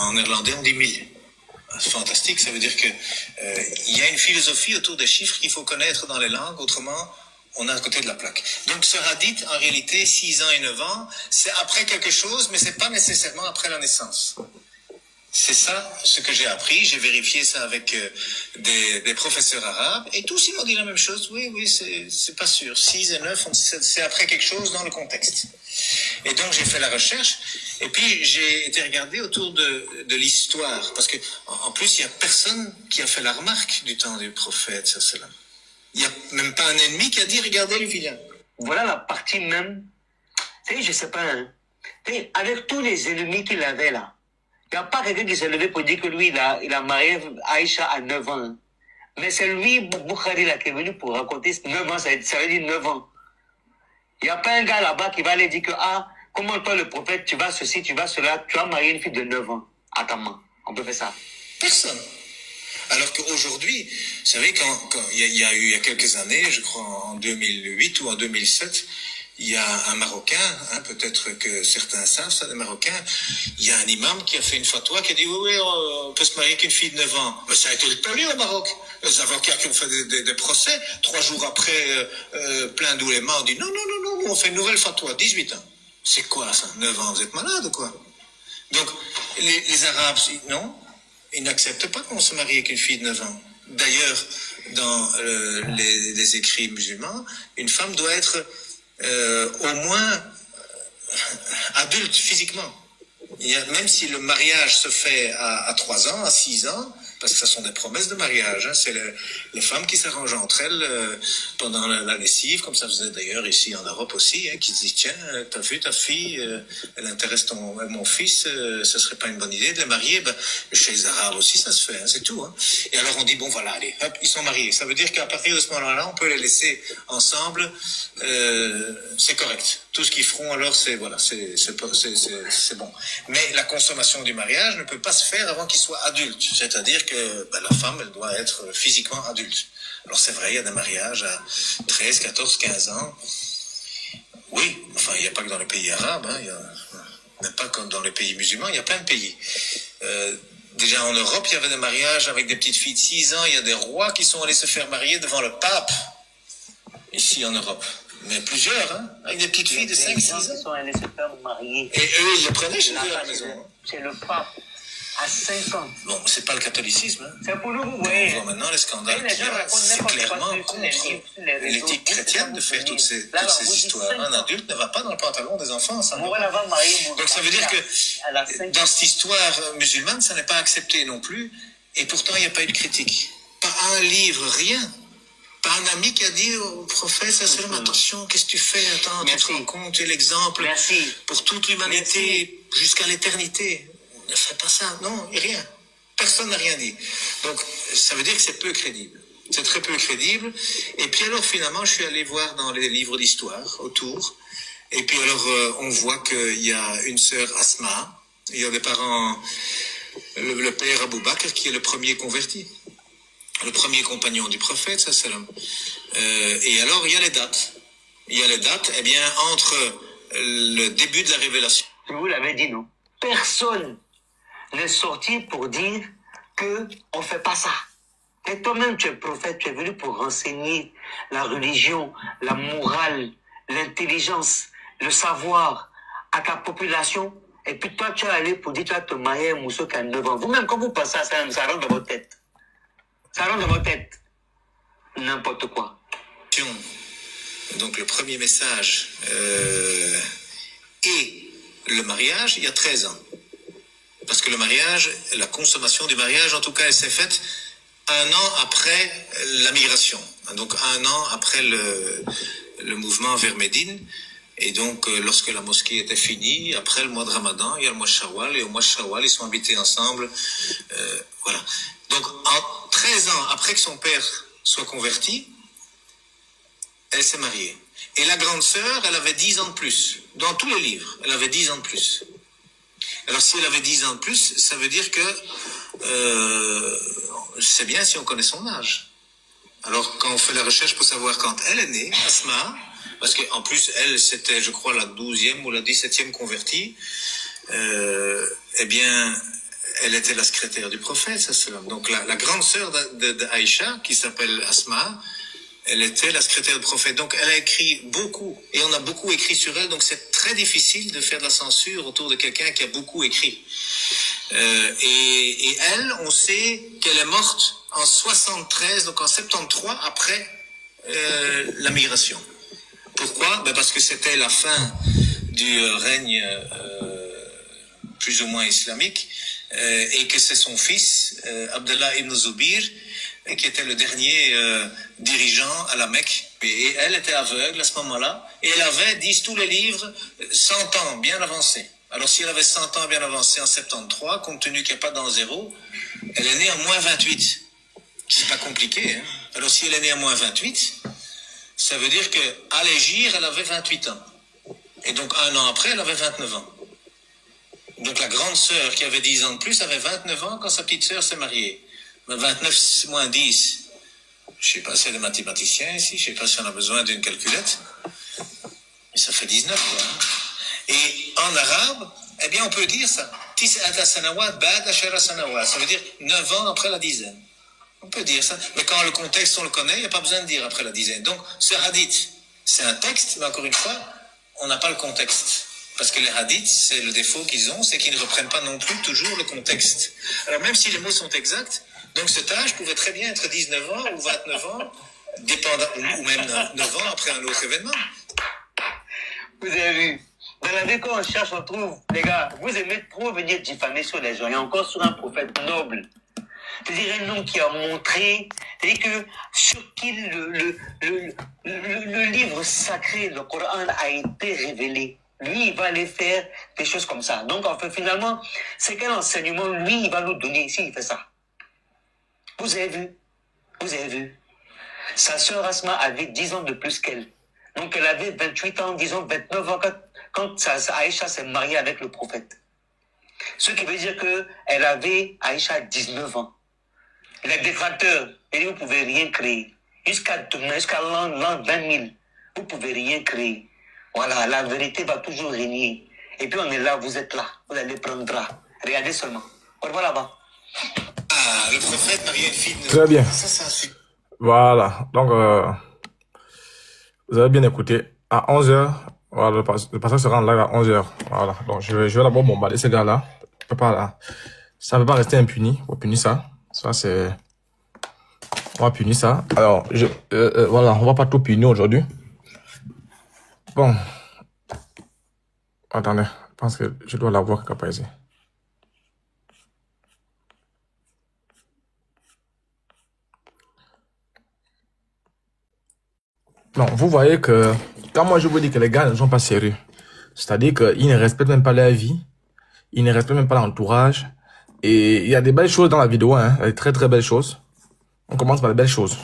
En néerlandais, on dit 1000. C'est fantastique, ça veut dire que il y a une philosophie autour des chiffres qu'il faut connaître dans les langues, autrement, on est à côté de la plaque. Donc ce hadith, en réalité, 6 ans et 9 ans, c'est après quelque chose, mais c'est pas nécessairement après la naissance. C'est ça ce que j'ai appris, j'ai vérifié ça avec des professeurs arabes, et tous ils m'ont dit la même chose, oui, c'est pas sûr, 6 et 9, c'est après quelque chose dans le contexte. Et donc j'ai fait la recherche, et puis j'ai été regarder autour de l'histoire, parce que en plus il y a personne qui a fait la remarque du temps du prophète, sallam. Il n'y a même pas un ennemi qui a dit regardez le vilain. Voilà la partie même, tu sais, je sais pas, hein. Avec tous les ennemis qu'il avait là, il n'y a pas quelqu'un qui s'est levé pour dire que lui, il a marié Aïcha à 9 ans. Mais c'est lui, Bukhari, là, qui est venu pour raconter 9 ans, ça veut dire 9 ans. Il n'y a pas un gars là-bas qui va aller dire que, comment toi, le prophète, tu vas ceci, tu vas cela, tu vas marier une fille de 9 ans à ta main. On peut faire ça. Personne. Alors qu'aujourd'hui, vous savez, quand il y a eu il y a quelques années, je crois en 2008 ou en 2007, il y a un Marocain, hein, peut-être que certains savent ça, des Marocains, il y a un imam qui a fait une fatwa qui a dit oui, on peut se marier qu'une fille de 9 ans. Mais ça a été le tollé au Maroc. Les avocats qui ont fait des procès, 3 jours après, plein d'oulémas ont dit non, on fait une nouvelle fatwa, 18 ans. C'est quoi ça, 9 ans, vous êtes malade ou quoi? Donc, les Arabes, non, ils n'acceptent pas qu'on se marie avec une fille de 9 ans. D'ailleurs, dans les écrits musulmans, une femme doit être au moins adulte physiquement. Même si le mariage se fait à 3 ans, à 6 ans, parce que ce sont des promesses de mariage, hein, c'est les femmes qui s'arrangent entre elles pendant la lessive, comme ça faisait d'ailleurs ici en Europe aussi, hein, qui se disent tiens, t'as vu ta fille, elle intéresse mon fils, ça serait pas une bonne idée de les marier. Chez les Arabes aussi ça se fait, hein, c'est tout. Hein. Et alors on dit bon voilà, allez, hop, ils sont mariés. Ça veut dire qu'à partir de ce moment-là, on peut les laisser ensemble, c'est correct. Tout ce qu'ils feront alors, c'est bon. Mais la consommation du mariage ne peut pas se faire avant qu'ils soient adultes. C'est-à-dire que la femme, elle doit être physiquement adulte. Alors c'est vrai, il y a des mariages à 13, 14, 15 ans. Oui, enfin, il n'y a pas que dans les pays arabes, hein, même pas comme dans les pays musulmans, il y a plein de pays. Déjà en Europe, il y avait des mariages avec des petites filles de 6 ans, il y a des rois qui sont allés se faire marier devant le pape, ici en Europe. Mais plusieurs, hein, avec des petites filles de 5, 6 ans. Ils sont allés se faire marier. Et eux, ils les prenaient chez eux à la maison. C'est le pape, à 5 ans. Bon, c'est pas le catholicisme. Hein. C'est pour nous, vous voyez. On voit maintenant les scandales qu'il y a, c'est clairement contre l'éthique chrétienne de faire toutes ces histoires. Un adulte ne va pas dans le pantalon des enfants. Ça donc ça veut dire que dans cette histoire musulmane, ça n'est pas accepté non plus. Et pourtant, il n'y a pas eu de critique. Pas un livre, rien. Pas un ami qui a dit au prophète, attention, qu'est-ce que tu fais? Attends, tu te rends compte, tu es l'exemple pour toute l'humanité jusqu'à l'éternité. Ne fais pas ça, non, rien. Personne n'a rien dit. Donc, ça veut dire que c'est peu crédible. C'est très peu crédible. Et puis alors, finalement, je suis allé voir dans les livres d'histoire autour. Et puis alors, on voit qu'il y a une sœur Asma. Il y a des parents, le père Abou Bakr, qui est le premier converti. Le premier compagnon du prophète, sallam. Et alors, il y a les dates. Il y a les dates, eh bien, entre le début de la révélation. Vous l'avez dit, non? Personne n'est sorti pour dire que on fait pas ça. Et toi-même, tu es prophète, tu es venu pour renseigner la religion, la morale, l'intelligence, le savoir à ta population. Et puis toi, tu es allé pour dire, tu vas te marier à un mousseau qui a 9 ans. Vous-même, quand vous pensez à ça, ça rentre dans votre tête. Ça rentre dans votre tête. N'importe quoi. Donc le premier message et le mariage, il y a 13 ans. Parce que le mariage, la consommation du mariage, en tout cas, elle s'est faite 1 an après la migration. Donc 1 an après le mouvement vers Médine. Et donc, lorsque la mosquée était finie, après le mois de Ramadan, il y a le mois de Shawwal, et au mois de Shawwal, ils sont habités ensemble. Voilà. Donc, 13 ans après que son père soit converti, elle s'est mariée. Et la grande sœur, elle avait 10 ans de plus. Dans tous les livres, elle avait 10 ans de plus. Alors, si elle avait 10 ans de plus, ça veut dire que c'est bien si on connaît son âge. Alors, quand on fait la recherche pour savoir quand elle est née, Asma, parce qu'en plus, elle, c'était, je crois, la 12e ou la 17e convertie, eh bien, elle était la secrétaire du prophète, sallam. Donc, la grande sœur d'Aïcha, qui s'appelle Asma, elle était la secrétaire du prophète. Donc, elle a écrit beaucoup, et on a beaucoup écrit sur elle, donc c'est très difficile de faire de la censure autour de quelqu'un qui a beaucoup écrit. Et elle, on sait qu'elle est morte en 73, donc en 73, après la migration. Pourquoi? Parce que c'était la fin du règne plus ou moins islamique, et que c'est son fils, Abdallah ibn Zubir, qui était le dernier dirigeant à la Mecque. Et elle était aveugle à ce moment-là, et elle avait, disent tous les livres, 100 ans bien avancés. Alors si elle avait 100 ans bien avancés en 73, compte tenu qu'il n'y a pas d'an zéro, elle est née en moins 28. C'est pas compliqué, hein? Alors si elle est née en moins 28, ça veut dire qu'à l'Égir, elle avait 28 ans. Et donc un an après, elle avait 29 ans. Donc la grande sœur qui avait 10 ans de plus avait 29 ans quand sa petite sœur s'est mariée. 29 moins 10, je sais pas si elle est mathématicien ici, je sais pas si on a besoin d'une calculette, mais ça fait 19 quoi. Et en arabe, eh bien on peut dire ça. Ça veut dire 9 ans après la dizaine. On peut dire ça, mais quand le contexte on le connaît, il n'y a pas besoin de dire après la dizaine. Donc ce hadith, c'est un texte, mais encore une fois, on n'a pas le contexte. Parce que les hadiths, c'est le défaut qu'ils ont, c'est qu'ils ne reprennent pas non plus toujours le contexte. Alors même si les mots sont exacts, donc cet âge pouvait très bien être 19 ans ou 29 ans, dépendant, ou même 9 ans après un autre événement. Vous avez vu, dans la vie quand on cherche, on trouve, les gars, vous aimez trop venir diffamer sur les gens, et encore sur un prophète noble. C'est-à-dire un homme qui a montré, c'est-à-dire que sur qui le livre sacré, le Coran, a été révélé. Lui, il va aller faire des choses comme ça. Donc, en fait, finalement, c'est quel enseignement, lui, il va nous donner s'il fait ça. Vous avez vu? Vous avez vu? Sa sœur Asma avait 10 ans de plus qu'elle. Donc, elle avait 28 ans, disons 29 ans quand Aïcha s'est mariée avec le prophète. Ce qui veut dire qu'elle avait, Aïcha, 19 ans. Les détracteurs, et vous ne pouvez rien créer. Jusqu'à l'an 20 000, vous ne pouvez rien créer. Voilà, la vérité va toujours régner. Et puis on est là, vous êtes là. Vous allez prendre drap. Regardez seulement. On le voit là-bas. Ah, le prophète mariait une fille de... Très bien. Ça, c'est un sujet. Voilà. Donc, vous avez bien écouté. À 11h, voilà, le passage sera en live à 11h. Voilà. Donc, je vais d'abord bombarder ces gars-là. Ça ne peut pas rester impuni. On va punir ça. Ça, c'est... On va punir ça. Alors, voilà, on va pas tout punir aujourd'hui. Bon. Attendez, je pense que je dois l'avoir quelque part ici. Non, vous voyez que quand moi je vous dis que les gars ne sont pas sérieux, c'est-à-dire qu'ils ne respectent même pas leur vie, ils ne respectent même pas l'entourage, et il y a des belles choses dans la vidéo, hein, il y a des très très belles choses. On commence par les belles choses.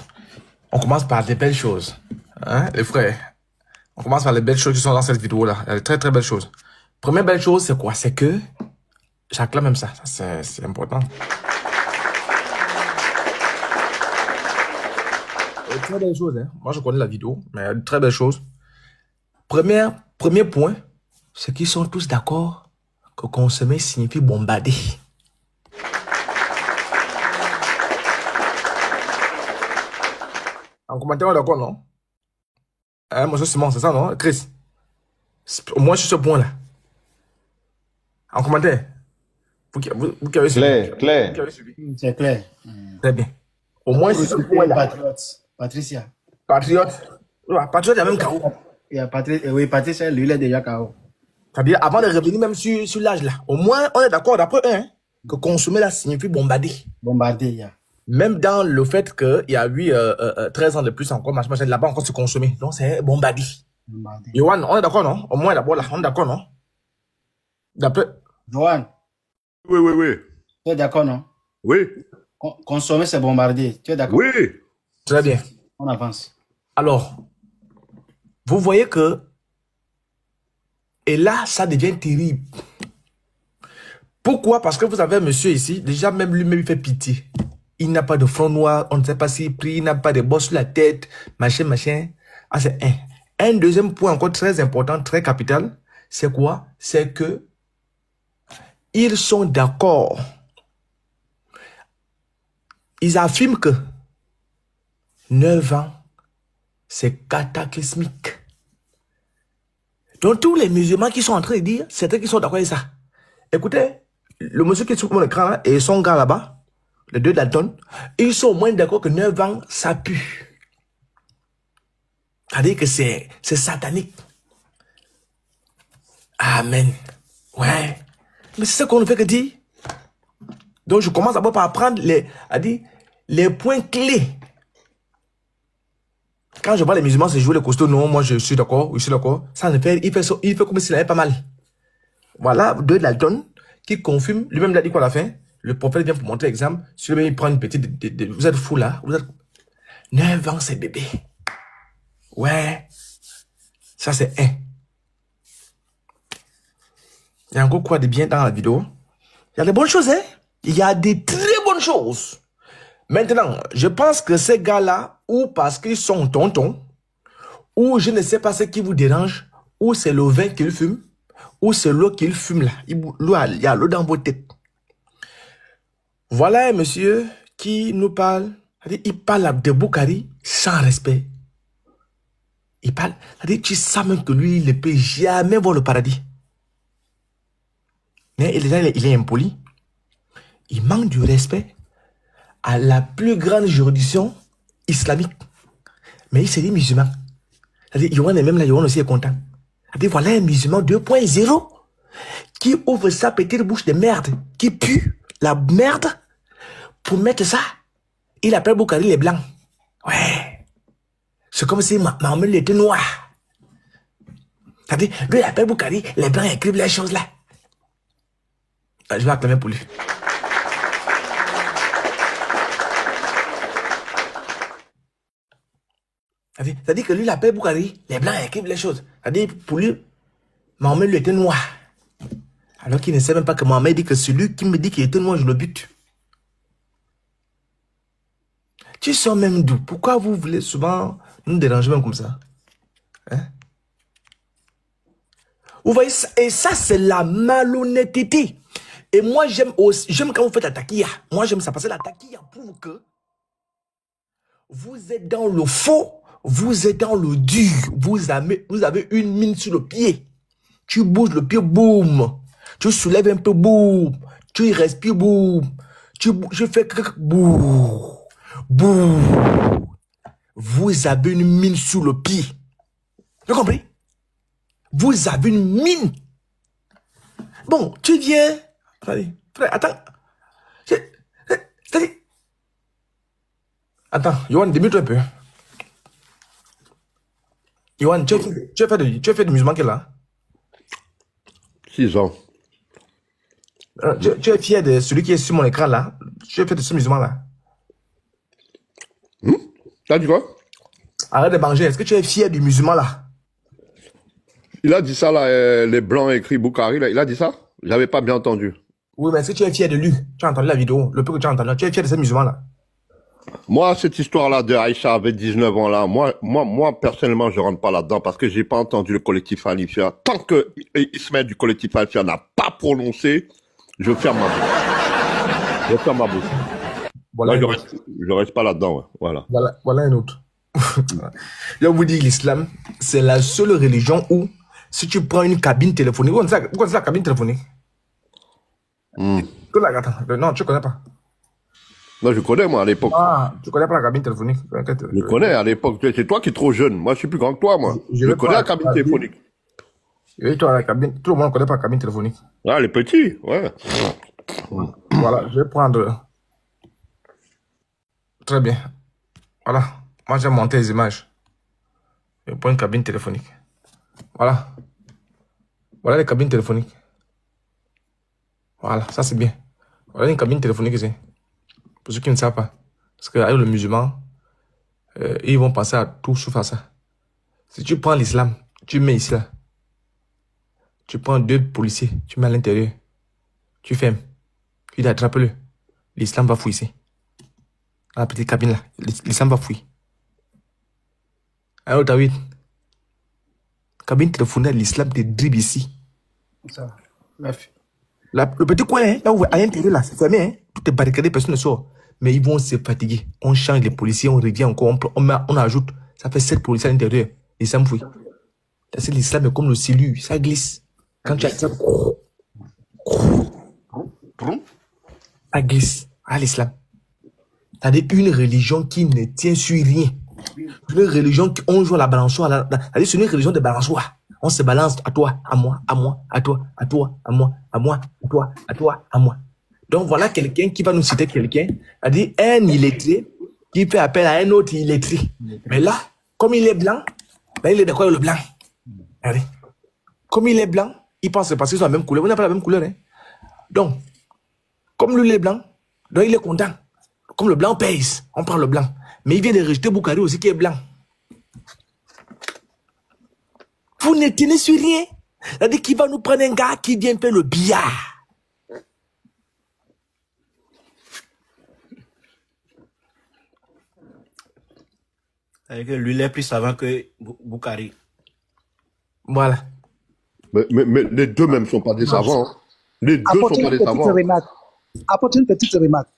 On commence par des belles choses, hein, les frères. On commence par les belles choses qui sont dans cette vidéo-là. Il y a de très très belles choses. Première belle chose, c'est quoi? C'est que j'acclame même ça. Ça c'est important. Il y a de très belles choses, hein. Moi, je connais la vidéo, mais il y a de très belles choses. Premier point, c'est qu'ils sont tous d'accord que consommer signifie bombarder. En commentaire, on est d'accord, non? Hein, monsieur Simon, c'est ça, non? Chris? Au moins sur ce point-là. En commentaire. Vous qui avez suivi. Claire. C'est clair. Très bien. Au moins sur ce point-là. Patriote. Patricia. Patriote. Ouais, patriote, il y a même KO. Il y a oui, Patricia, lui, il est déjà KO. C'est-à-dire, avant de revenir même sur l'âge là, au moins, on est d'accord d'après eux, hein, que consommer là signifie bombarder. Bombarder, il y a. Même dans le fait qu'il y a eu 13 ans de plus encore, machin, là-bas encore se consommer. Donc, c'est bombarder. Bombardé. Yohan, on est d'accord, non? Au moins d'abord là, on est d'accord, non? D'après. Johan, Oui, oui, oui. tu es d'accord, non? Oui, Consommer, c'est bombarder. Tu es d'accord? oui. Très bien. On avance. Alors, vous voyez que. Et là, ça devient terrible. Pourquoi? Parce que vous avez un monsieur ici, déjà même lui-même il fait pitié. Il n'a pas de front noir, on ne sait pas s'il prie, il n'a pas de bosse sur la tête, machin, machin. Ah, c'est un. Un deuxième point encore très important, très capital, c'est quoi? C'est que ils sont d'accord. Ils affirment que 9 ans, c'est cataclysmique. Donc tous les musulmans qui sont en train de dire, c'est eux qui sont d'accord avec ça. Écoutez, le monsieur qui est sur mon écran là, et son gars là-bas, les deux Dalton, ils sont au moins d'accord que 9 ans, ça pue. C'est-à-dire que c'est satanique. Amen. Ouais. Mais c'est ce qu'on ne fait que dire. Donc je commence d'abord par apprendre les points clés. Quand je vois les musulmans se jouer les costauds, non, moi je suis d'accord, Ça ne fait, il fait comme s'il avait pas mal. Voilà, deux Dalton qui confirment, lui-même l'a dit quoi à la fin. Le prophète vient pour montrer l'exemple. Celui-là, il prend une petite, vous êtes fous là, 9 ans, c'est bébé. Ouais. Ça, c'est un. Il y a encore quoi de bien dans la vidéo? Il y a des bonnes choses, hein? Il y a des très bonnes choses. Maintenant, je pense que ces gars-là, ou parce qu'ils sont tontons, ou je ne sais pas ce qui vous dérange, ou c'est le vin qu'ils fument, ou c'est l'eau qu'ils fument là. Il y a l'eau dans vos têtes. Voilà un monsieur qui nous parle. Il parle de Boukari sans respect. Il parle. Tu sais même que lui, il ne peut jamais voir le paradis. Mais il est impoli. Il manque du respect à la plus grande juridiction islamique. Mais il s'est dit musulman. Yohan est même là, Yohan aussi est content. Voilà un musulman 2.0 qui ouvre sa petite bouche de merde, qui pue la merde pour mettre ça. Il appelle Boukari les blancs. Ouais. C'est comme si Mahomet était noir. Lui, il appelle Boukari, les blancs écrivent les choses là. Je vais acclamer pour lui. C'est-à-dire que lui, il appelle Boukari, les blancs écrivent les choses. C'est-à-dire, pour lui, Mahomet lui était noir. Alors qu'il ne sait même pas que Mahomet dit que celui qui me dit qu'il était noir, je le bute. Tu sors même d'où? Pourquoi vous voulez souvent nous déranger même comme ça? Hein? Vous voyez, et ça, c'est la malhonnêteté. Et moi, j'aime quand vous faites la taquilla. Moi, j'aime ça parce que la taquilla prouve que vous êtes dans le faux, vous êtes dans le dur. Vous avez une mine sur le pied. Tu bouges le pied, boum. Tu soulèves un peu, boum. Tu respires, boum. Je fais boum. Boum. Vous avez une mine sur le pied. Tu as compris? Vous avez une mine. Bon, tu viens. Frère, attends. Attends, Yohan, débute-toi un peu. Yohan, tu as fait du musulman quel âge? 6 ans. Tu es fier de celui qui est sur mon écran là? Tu as fait de ce musulman là? T'as dit quoi? Arrête de manger. Est-ce que tu es fier du musulman là? Il a dit ça là, les blancs écrit Boukari là, il a dit ça? J'avais pas bien entendu. Oui, mais est-ce que tu es fier de lui? Tu as entendu la vidéo, le peu que tu as entendu. Tu es fier de ce musulman là? Moi, cette histoire-là de Aïcha avec 19 ans là, moi, personnellement, je rentre pas là-dedans parce que j'ai pas entendu le collectif Alifia. Tant que Ismaël du collectif Alifia n'a pas prononcé, je ferme ma bouche. Je ferme ma bouche. Voilà, Là, je reste pas là-dedans, ouais. Voilà. Voilà un autre. Je vous dis, l'islam, c'est la seule religion où, si tu prends une cabine téléphonique, quoi c'est la cabine téléphonique? Non, tu connais pas. Non, je connais, moi, à l'époque. Ah, tu connais pas la cabine téléphonique? Je connais, à l'époque. C'est toi qui es trop jeune. Moi, je suis plus grand que toi, moi. Je connais la cabine téléphonique. Et toi, la cabine, tout le monde ne connaît pas la cabine téléphonique. Ah, les petits, ouais. Voilà, je vais prendre. Très bien. Voilà. Moi, j'ai monté les images. Je prends une cabine téléphonique. Voilà. Voilà les cabines téléphoniques. Voilà, ça c'est bien. Voilà une cabine téléphonique ici. Pour ceux qui ne savent pas. Parce qu'avec le musulman, ils vont penser à tout sauf à ça. Si tu prends l'islam, tu mets ici là. Tu prends 2 policiers, tu mets à l'intérieur. Tu fermes. Tu dis attrape-le. L'islam va fouiller ici. Dans la petite cabine là. L'islam va fouiller. Alors David, cabine téléphonique, l'islam te dribble ici. Ça. Bref. Le petit coin, hein, là où à l'intérieur là, c'est fermé, hein. Tout est barricadé, personne ne sort. Mais ils vont se fatiguer. On change les policiers, on revient encore, on ajoute. Ça fait 7 policiers à l'intérieur. L'islam fouille. C'est l'islam est comme le silure, ça glisse. Quand tu as ça, ça glisse. Ah, l'islam. C'est-à-dire une religion qui ne tient sur rien. Une religion qui on joue à la balançoire. C'est-à-dire c'est une religion de balançoire. On se balance à toi, à moi, à moi, à toi, à toi, à moi, à moi, à toi, à toi, à moi. Donc voilà quelqu'un qui va nous citer quelqu'un, c'est-à-dire un illettré qui fait appel à un autre illettré. Mais là, comme il est blanc, ben il est d'accord avec le blanc. Allez. Comme il est blanc, il pense que parce qu'ils sont la même couleur. On n'a pas la même couleur. Hein? Donc, comme lui il est blanc, donc il est content. Comme le blanc pèse, on prend le blanc. Mais il vient de rejeter Boukari aussi qui est blanc. Vous ne tenez sur rien. C'est-à-dire qu'il va nous prendre un gars qui vient faire le billard. C'est-à-dire que lui, il est plus savant que Boukari. Voilà. Mais les deux même sont pas des savants. Hein. Les deux Apporte sont une pas des petite savants. remarque. Apporte une petite remarque.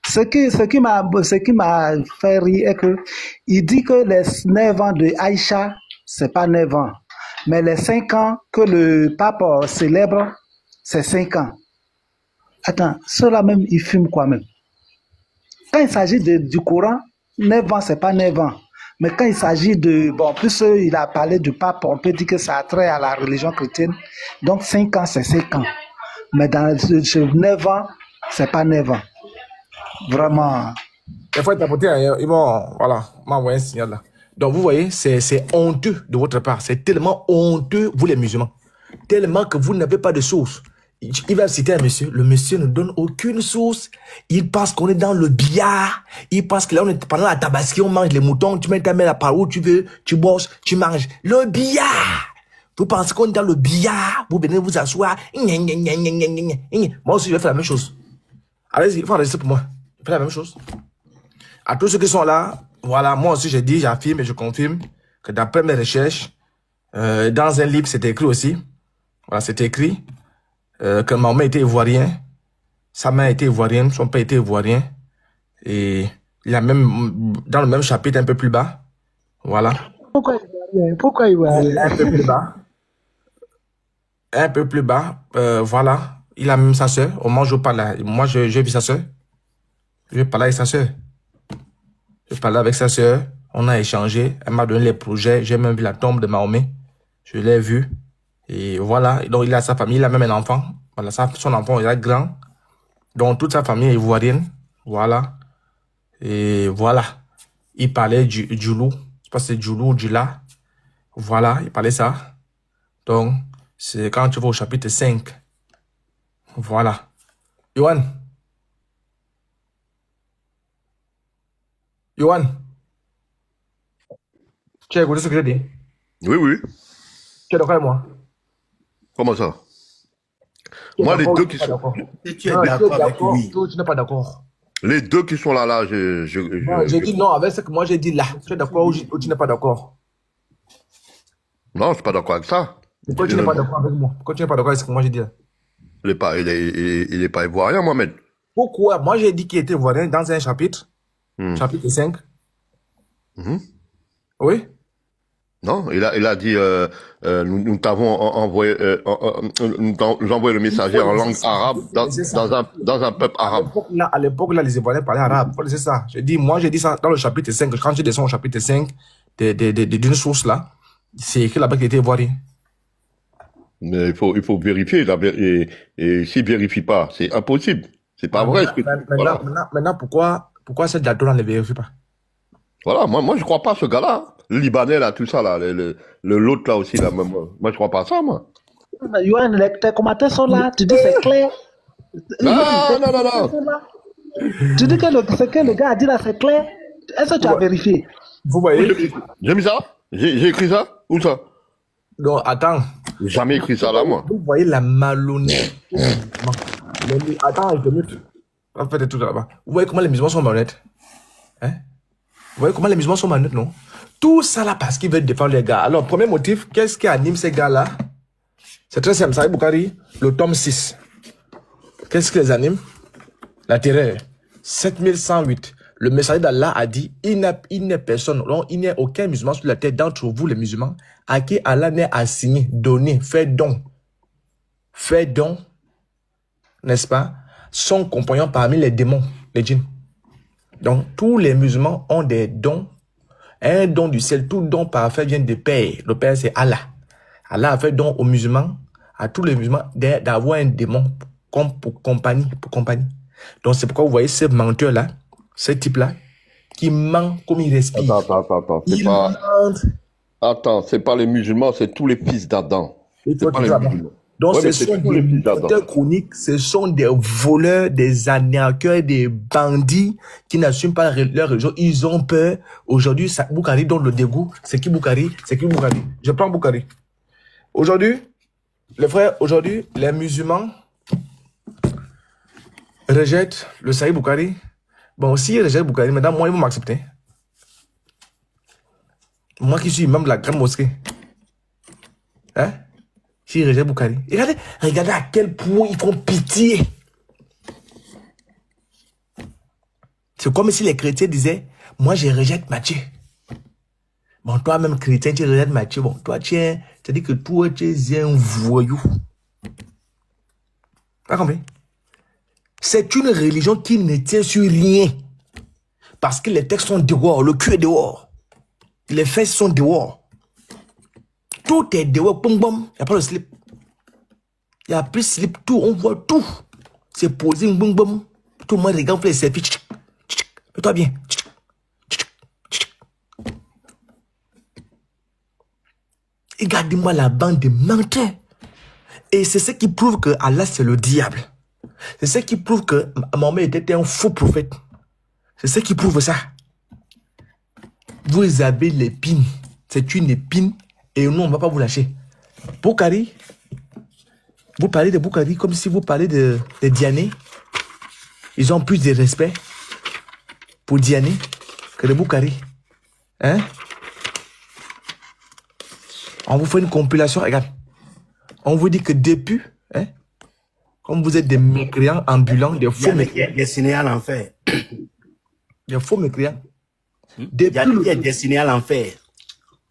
Ce qui m'a fait rire est que il dit que les 9 ans de Aïcha, c'est pas 9 ans. Mais les 5 ans que le pape célèbre, c'est 5 ans. Attends, ceux-là même, ils fument quoi même? Quand il s'agit du Coran, 9 ans, c'est pas 9 ans. Mais quand il s'agit de... Bon, plus il a parlé du pape, on peut dire que ça a trait à la religion chrétienne. Donc 5 ans, c'est 5 ans. Mais dans 9 ans, c'est pas 9 ans. Vraiment. Il faut être apporté ailleurs. Ils vont, voilà, m'envoyer un signal là. Donc vous voyez, c'est honteux de votre part. C'est tellement honteux, vous les musulmans. Tellement que vous n'avez pas de source. Il va citer un monsieur. Le monsieur ne donne aucune source. Il pense qu'on est dans le billard. Il pense que là, on est pendant la tabaski, on mange les moutons. Tu mets ta main là par où tu veux. Tu bosses, tu manges. Le billard. Vous pensez qu'on est dans le billard. Vous venez vous asseoir. Moi aussi, je vais faire la même chose. Allez-y, il faut enregistrer pour moi. Je fais la même chose. À tous ceux qui sont là, voilà, moi aussi j'ai dit, j'affirme et je confirme que d'après mes recherches, dans un livre, c'était écrit aussi, voilà, c'était écrit que Mahomet était ivoirien, sa mère était ivoirienne, son père était ivoirien, et il y a même, dans le même chapitre un peu plus bas, voilà. Pourquoi il va aller? Un peu plus bas. Un peu plus bas, voilà, il a même sa sœur, au moment où je parle, moi j'ai vu sa sœur, je parlais avec sa sœur. Je parlais avec sa sœur, on a échangé, elle m'a donné les projets, j'ai même vu la tombe de Mahomet, je l'ai vu, et voilà, donc il a sa famille, il a même un enfant, voilà, son enfant il est grand, donc toute sa famille est ivoirienne, voilà, et voilà, il parlait du loup, je sais pas si c'est du loup ou du là, voilà, il parlait ça, donc c'est quand tu vas au chapitre 5, voilà. Yohan, tu as écouté ce que j'ai dit? Oui, oui. Tu es d'accord avec moi? Comment ça? Tu es Moi, les d'accord ou deux tu qui n'es pas sont, d'accord? Si tu es Non, tu es d'accord avec d'accord lui, ou tu n'es pas d'accord? les deux qui sont là, Non, j'ai dit non avec ce que moi j'ai dit là. Tu es d'accord ou tu n'es pas d'accord? non, je suis pas d'accord avec ça. Pourquoi tu n'es pas d'accord avec moi? Pourquoi tu n'es pas d'accord avec ce que moi j'ai dit là? Il est pas ivoirien, Mohamed. Pourquoi? Moi j'ai dit qu'il était ivoirien dans un chapitre, chapitre 5. Mhm. Oui? Non, il a dit, nous t'avons envoyé, nous envoyé le messager en langue arabe dans un peuple arabe. À l'époque, là, les Ivoiriens parlaient arabe. C'est ça. Moi, j'ai dit ça dans le chapitre 5. Quand je descends au chapitre 5 d'une source là, c'est écrit là-bas qu'il était ivoirien. Mais il faut vérifier. Et s'il vérifie pas, c'est impossible. C'est pas vrai. Voilà. Maintenant, pourquoi cette date-là ne vérifie pas? Voilà, moi je crois pas à ce gars-là. Le Libanais, là, tout ça, là, l'autre, là aussi, là, même, moi je crois pas à ça, moi. Yohan, tes commentaires sont là, tu dis c'est clair. Non, Tes non, non, commentaires non. sont là. Tu dis que ce que le gars a dit là, c'est clair. Est-ce que tu as vérifié? Vous Oui, voyez? j'ai mis ça? J'ai écrit ça? Où ça? Donc, attends. J'ai jamais écrit ça là, moi. Vous voyez la malhonnêteté. Attends, je te mute. En fait, tout là-bas. Vous voyez comment les musulmans sont malhonnêtes? Hein? Vous voyez comment les musulmans sont malhonnêtes, non? Tout ça là parce qu'ils veulent défendre les gars. Alors, premier motif, qu'est-ce qui anime ces gars-là? C'est très simple. Sahih Bukhari, le tome 6. Qu'est-ce qui les anime? La terreur. 7108. Le messager d'Allah a dit, il n'est personne, non, il n'y a aucun musulman sur la terre d'entre vous, les musulmans, à qui Allah n'est assigné, donné, fait don, n'est-ce pas, son compagnon parmi les démons, les djinns. Donc, tous les musulmans ont des dons, un don du ciel, tout don parfait vient du Père. Le Père, c'est Allah. Allah a fait don aux musulmans, à tous les musulmans, d'avoir un démon comme pour compagnie. Donc, c'est pourquoi vous voyez ce menteur-là, ce type-là, qui ment comme il respire. Attends, c'est pas les musulmans, c'est tous les fils d'Adam. C'est pas les musulmans. Donc, Ouais, ce mais c'est sont tous les des fils d'Adam. menteurs chroniques, ce sont des voleurs, des arnaqueurs, des bandits qui n'assument pas leur religion. Ils ont peur. Aujourd'hui, Bukhari donne le dégoût. C'est qui Bukhari? Je prends Bukhari. Aujourd'hui, les frères, les musulmans rejettent le Sahih Bukhari. Bon, s'ils rejettent Bukhari, maintenant, moi, ils vont m'accepter. Moi qui suis imam de la grande mosquée. Hein? S'ils rejettent Bukhari. Regardez à quel point ils font pitié. C'est comme si les chrétiens disaient, moi, je rejette Matthieu. Bon, toi-même, chrétien, tu rejettes Matthieu. Bon, toi, c'est-à-dire que toi, tu es un voyou. Pas compris? C'est une religion qui ne tient sur rien. Parce que les textes sont dehors, le cul est dehors. Les fesses sont dehors. Tout est dehors, boum boum. Il n'y a pas de slip. Il n'y a plus de slip, tout, on voit tout. C'est posé, boum boum. Tout le monde regarde, on fait les selfies. Fais-toi bien. Regardez-moi la bande de menteurs. Et c'est ce qui prouve que Allah, c'est le diable. C'est ce qui prouve que Mahomet était un faux prophète. C'est ce qui prouve ça. Vous avez l'épine. C'est une épine et nous, on ne va pas vous lâcher. Bukhari, vous parlez de Bukhari comme si vous parlez de Diané. Ils ont plus de respect pour Diané que de Bukhari. Hein? On vous fait une compilation, regarde. On vous dit que depuis, hein, comme vous êtes des mécréants ambulants, des faux mécréants. Destiné à l'enfer. Des faux mécréants. Il est destiné à l'enfer.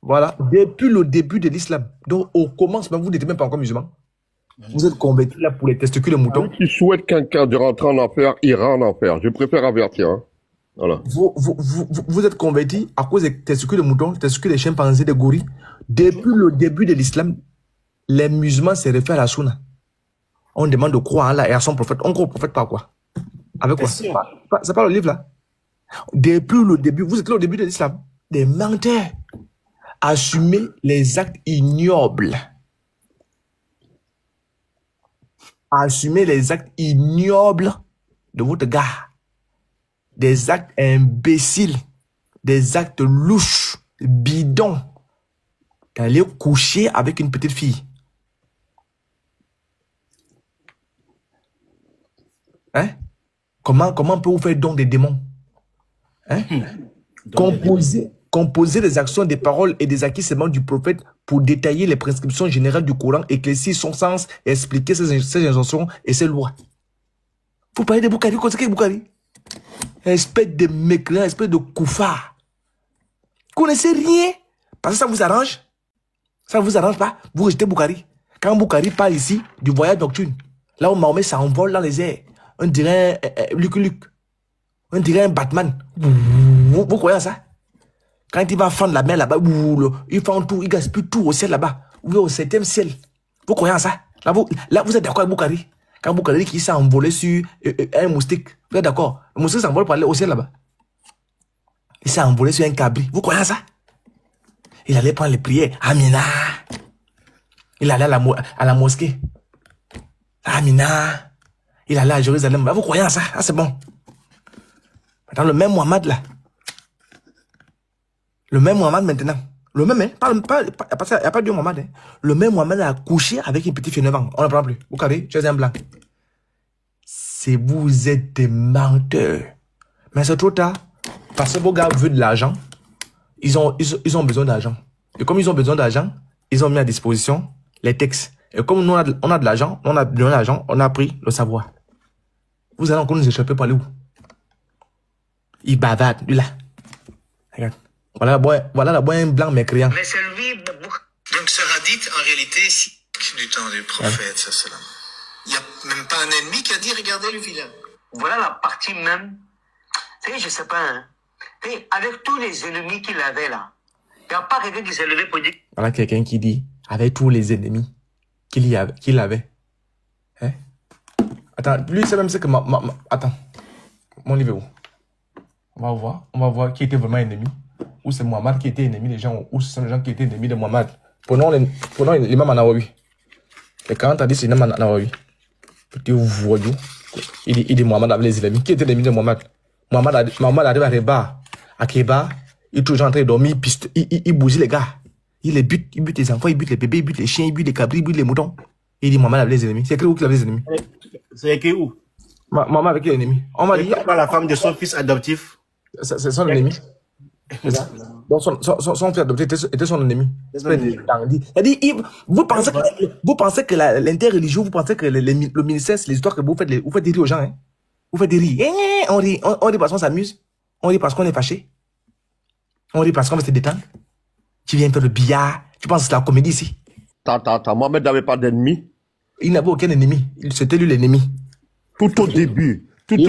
Voilà, depuis le début de l'islam. Donc, au commencement, vous n'êtes même pas encore musulman. Vous êtes convertis là pour les testicules de mouton. Qui souhaite quelqu'un de rentrer en enfer, ira en enfer. Je préfère avertir. Hein. Voilà. Vous êtes convertis à cause des testicules de mouton, des testicules de chimpanzés, des gorilles. Depuis le début de l'islam, les musulmans se réfèrent à la sunna. On demande de croire à Allah et à son prophète. On croit au prophète par quoi? Avec quoi? C'est pas le livre là. Depuis le début, vous êtes là au début de l'islam. Des menteurs. Assumez les actes ignobles. Assumez les actes ignobles de votre gars. Des actes imbéciles. Des actes louches, bidons. D'aller coucher avec une petite fille. Hein? Comment peut-vous faire don des démons? Hein? Composer des actions, des paroles et des acquissements du prophète pour détailler les prescriptions générales du Coran, éclaircir son sens, expliquer ses injonctions et ses lois. Vous parlez de Bukhari, qu'est-ce que Bukhari? Espèce de mécréant, espèce de koufar. Vous connaissez rien? Parce que ça vous arrange? Ça ne vous arrange pas? Vous rejetez Bukhari. Quand Bukhari parle ici du voyage nocturne, là où Mahomet s'envole dans les airs, on dirait Luc. On dirait un Batman. Vous croyez à ça? Quand il va fendre la mer là-bas, il fend tout, il gaspille tout au ciel là-bas. Ou au 7e ciel. Vous croyez à ça? Là, vous êtes d'accord avec Bukhari? Quand Bukhari qui s'est envolé sur un moustique, vous êtes d'accord? Le moustique s'envole pour aller au ciel là-bas. Il s'est envolé sur un cabri. Vous croyez à ça? Il allait prendre les prières. Amina. Il allait à la mosquée. Amina. Il allait à Jérusalem. Vous croyez à ça? Ah, c'est bon. Maintenant, le même Mohamed là. Le même Mohamed maintenant. Le même, hein? Il n'y a pas de Mohamed. Hein? Le même Mohamed a couché avec une petite fille de 9 ans. On ne prend plus. Vous savez, tu es un blanc. C'est vous êtes des menteurs. Mais c'est trop tard. Parce que vos gars veulent de l'argent. Ils ont besoin d'argent. Et comme ils ont besoin d'argent, ils ont mis à disposition les textes. Et comme nous, on a de l'argent, on a donné l'argent, on a pris le savoir. Vous allez encore nous échapper par aller où? Il bavarde, lui là. Regarde. Voilà la boîte blanc mécréant. Mais c'est lui. Donc ce hadith, en réalité, c'est du temps du prophète, sallam. Il n'y a même pas un ennemi qui a dit, regardez le vilain. Voilà la partie même. Vous savez, je sais pas, hein. Et avec tous les ennemis qu'il avait là, il n'y a pas quelqu'un qui s'est levé pour dire. Voilà quelqu'un qui dit, avec tous les ennemis qu'il avait. Hein? Attends, lui, c'est même ce que attends. Mon livre est où? On va voir qui était vraiment ennemi. Ou c'est Mohamed qui était ennemi des gens, ou ce sont les gens qui étaient ennemis de Mohamed. Prenons l'imam An-Nawawi. Les 40 hadiths, c'est l'imam An-Nawawi. Petit voyou. Il dit Mohamed avait les ennemis. Qui était l'ennemi de Mohamed? Mohamed arrive à Reba, à Keba, il est toujours en train de dormir, il bousille les gars. Il bute les enfants, il bute les bébés, il bute les chiens, il bute les cabris, il bute les moutons. Il dit Mohamed avait les ennemis. C'est écrit où qu'il avait les ennemis? C'est écrit où? Mohamed avec les ennemis. On va dire. Pas la femme de son fils adoptif. C'est son ennemi. Donc son fils adopté était son ennemi. Vous pensez que l'interreligion, vous pensez que le ministère, c'est l'histoire que vous faites des rires aux gens. Hein? Vous faites des rires. On rit parce qu'on s'amuse. On rit parce qu'on est fâché. On rit parce qu'on veut se détendre. Tu viens faire le billard. Tu penses que c'est la comédie ici? Mohamed n'avait pas d'ennemi. Il n'avait aucun ennemi. C'était lui l'ennemi. Tout au début, il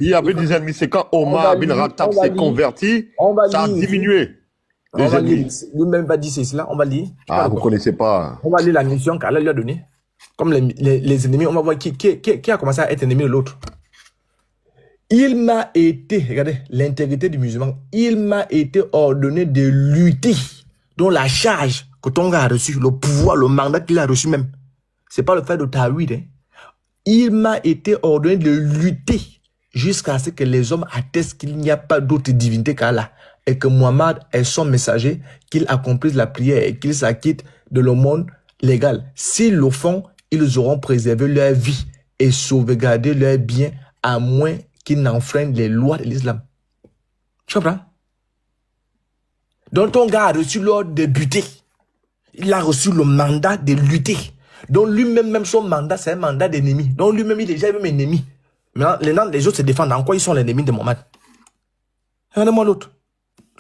y avait des ennemis. C'est quand Omar bin Khattab s'est converti, ça a diminué. On va lire. Lui-même va dire cela. On va lire. Ah, vous ne connaissez pas. On va lire la mission qu'Allah lui a donnée. Comme les ennemis, on va voir qui a commencé à être ennemi de l'autre. Il m'a été, regardez, l'intégrité du musulman, il m'a été ordonné de lutter, dont la charge que ton gars a reçu, le pouvoir, le mandat qu'il a reçu même. C'est pas le fait de ta'wid, hein. Il m'a été ordonné de lutter jusqu'à ce que les hommes attestent qu'il n'y a pas d'autre divinité qu'Allah et que Muhammad est son messager, qu'il accomplisse la prière et qu'il s'acquitte de l'aumône légale. S'ils le font, ils auront préservé leur vie et sauvegardé leur bien à moins qu'ils n'enfreignent les lois de l'islam. Tu comprends? Donc ton gars a reçu l'ordre de buter. Il a reçu le mandat de lutter. Donc lui-même, son mandat, c'est un mandat d'ennemi. Donc lui-même, il est déjà même ennemi. Maintenant, les autres se défendent. En quoi ils sont l'ennemi de Mohamed? Regardez-moi l'autre.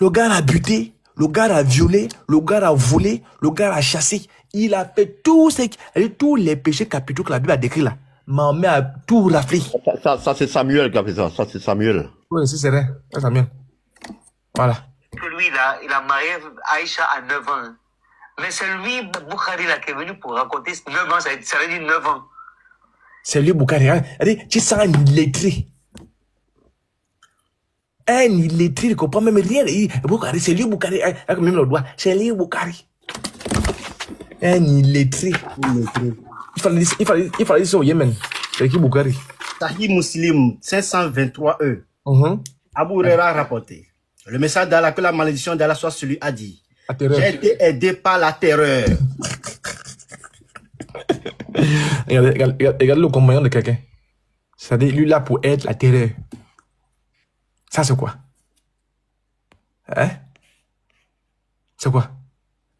Le gars a buté, le gars a violé, le gars a volé, le gars a chassé. Il a fait tous les péchés capitaux que la Bible a décrits là. Mahomet a tout raflé. Ça c'est Samuel qui a fait ça. Ça, c'est Samuel. Oui, c'est vrai. C'est Samuel. Voilà. Que lui, il a marié Aïcha à 9 ans. Mais c'est lui, Bukhari, là, qui est venu pour raconter 9 ans, ça veut dire 9 ans. C'est lui, Bukhari. Tu sens un illettré. Un illettré, il ne comprend même rien. Bukhari, c'est lui, Bukhari. Même le doigt. C'est lui, Bukhari. Un illettré. Il fallait dire ça au Yémen. C'est qui, Bukhari? Sahih Muslim 523E. Abu Huraira a rapporté. Le message d'Allah, que la malédiction d'Allah soit sur lui, a dit: j'ai été aidé par la terreur. Regardez le compagnon de quelqu'un. C'est-à-dire, lui là pour être la terreur. Ça, c'est quoi? Hein? C'est quoi?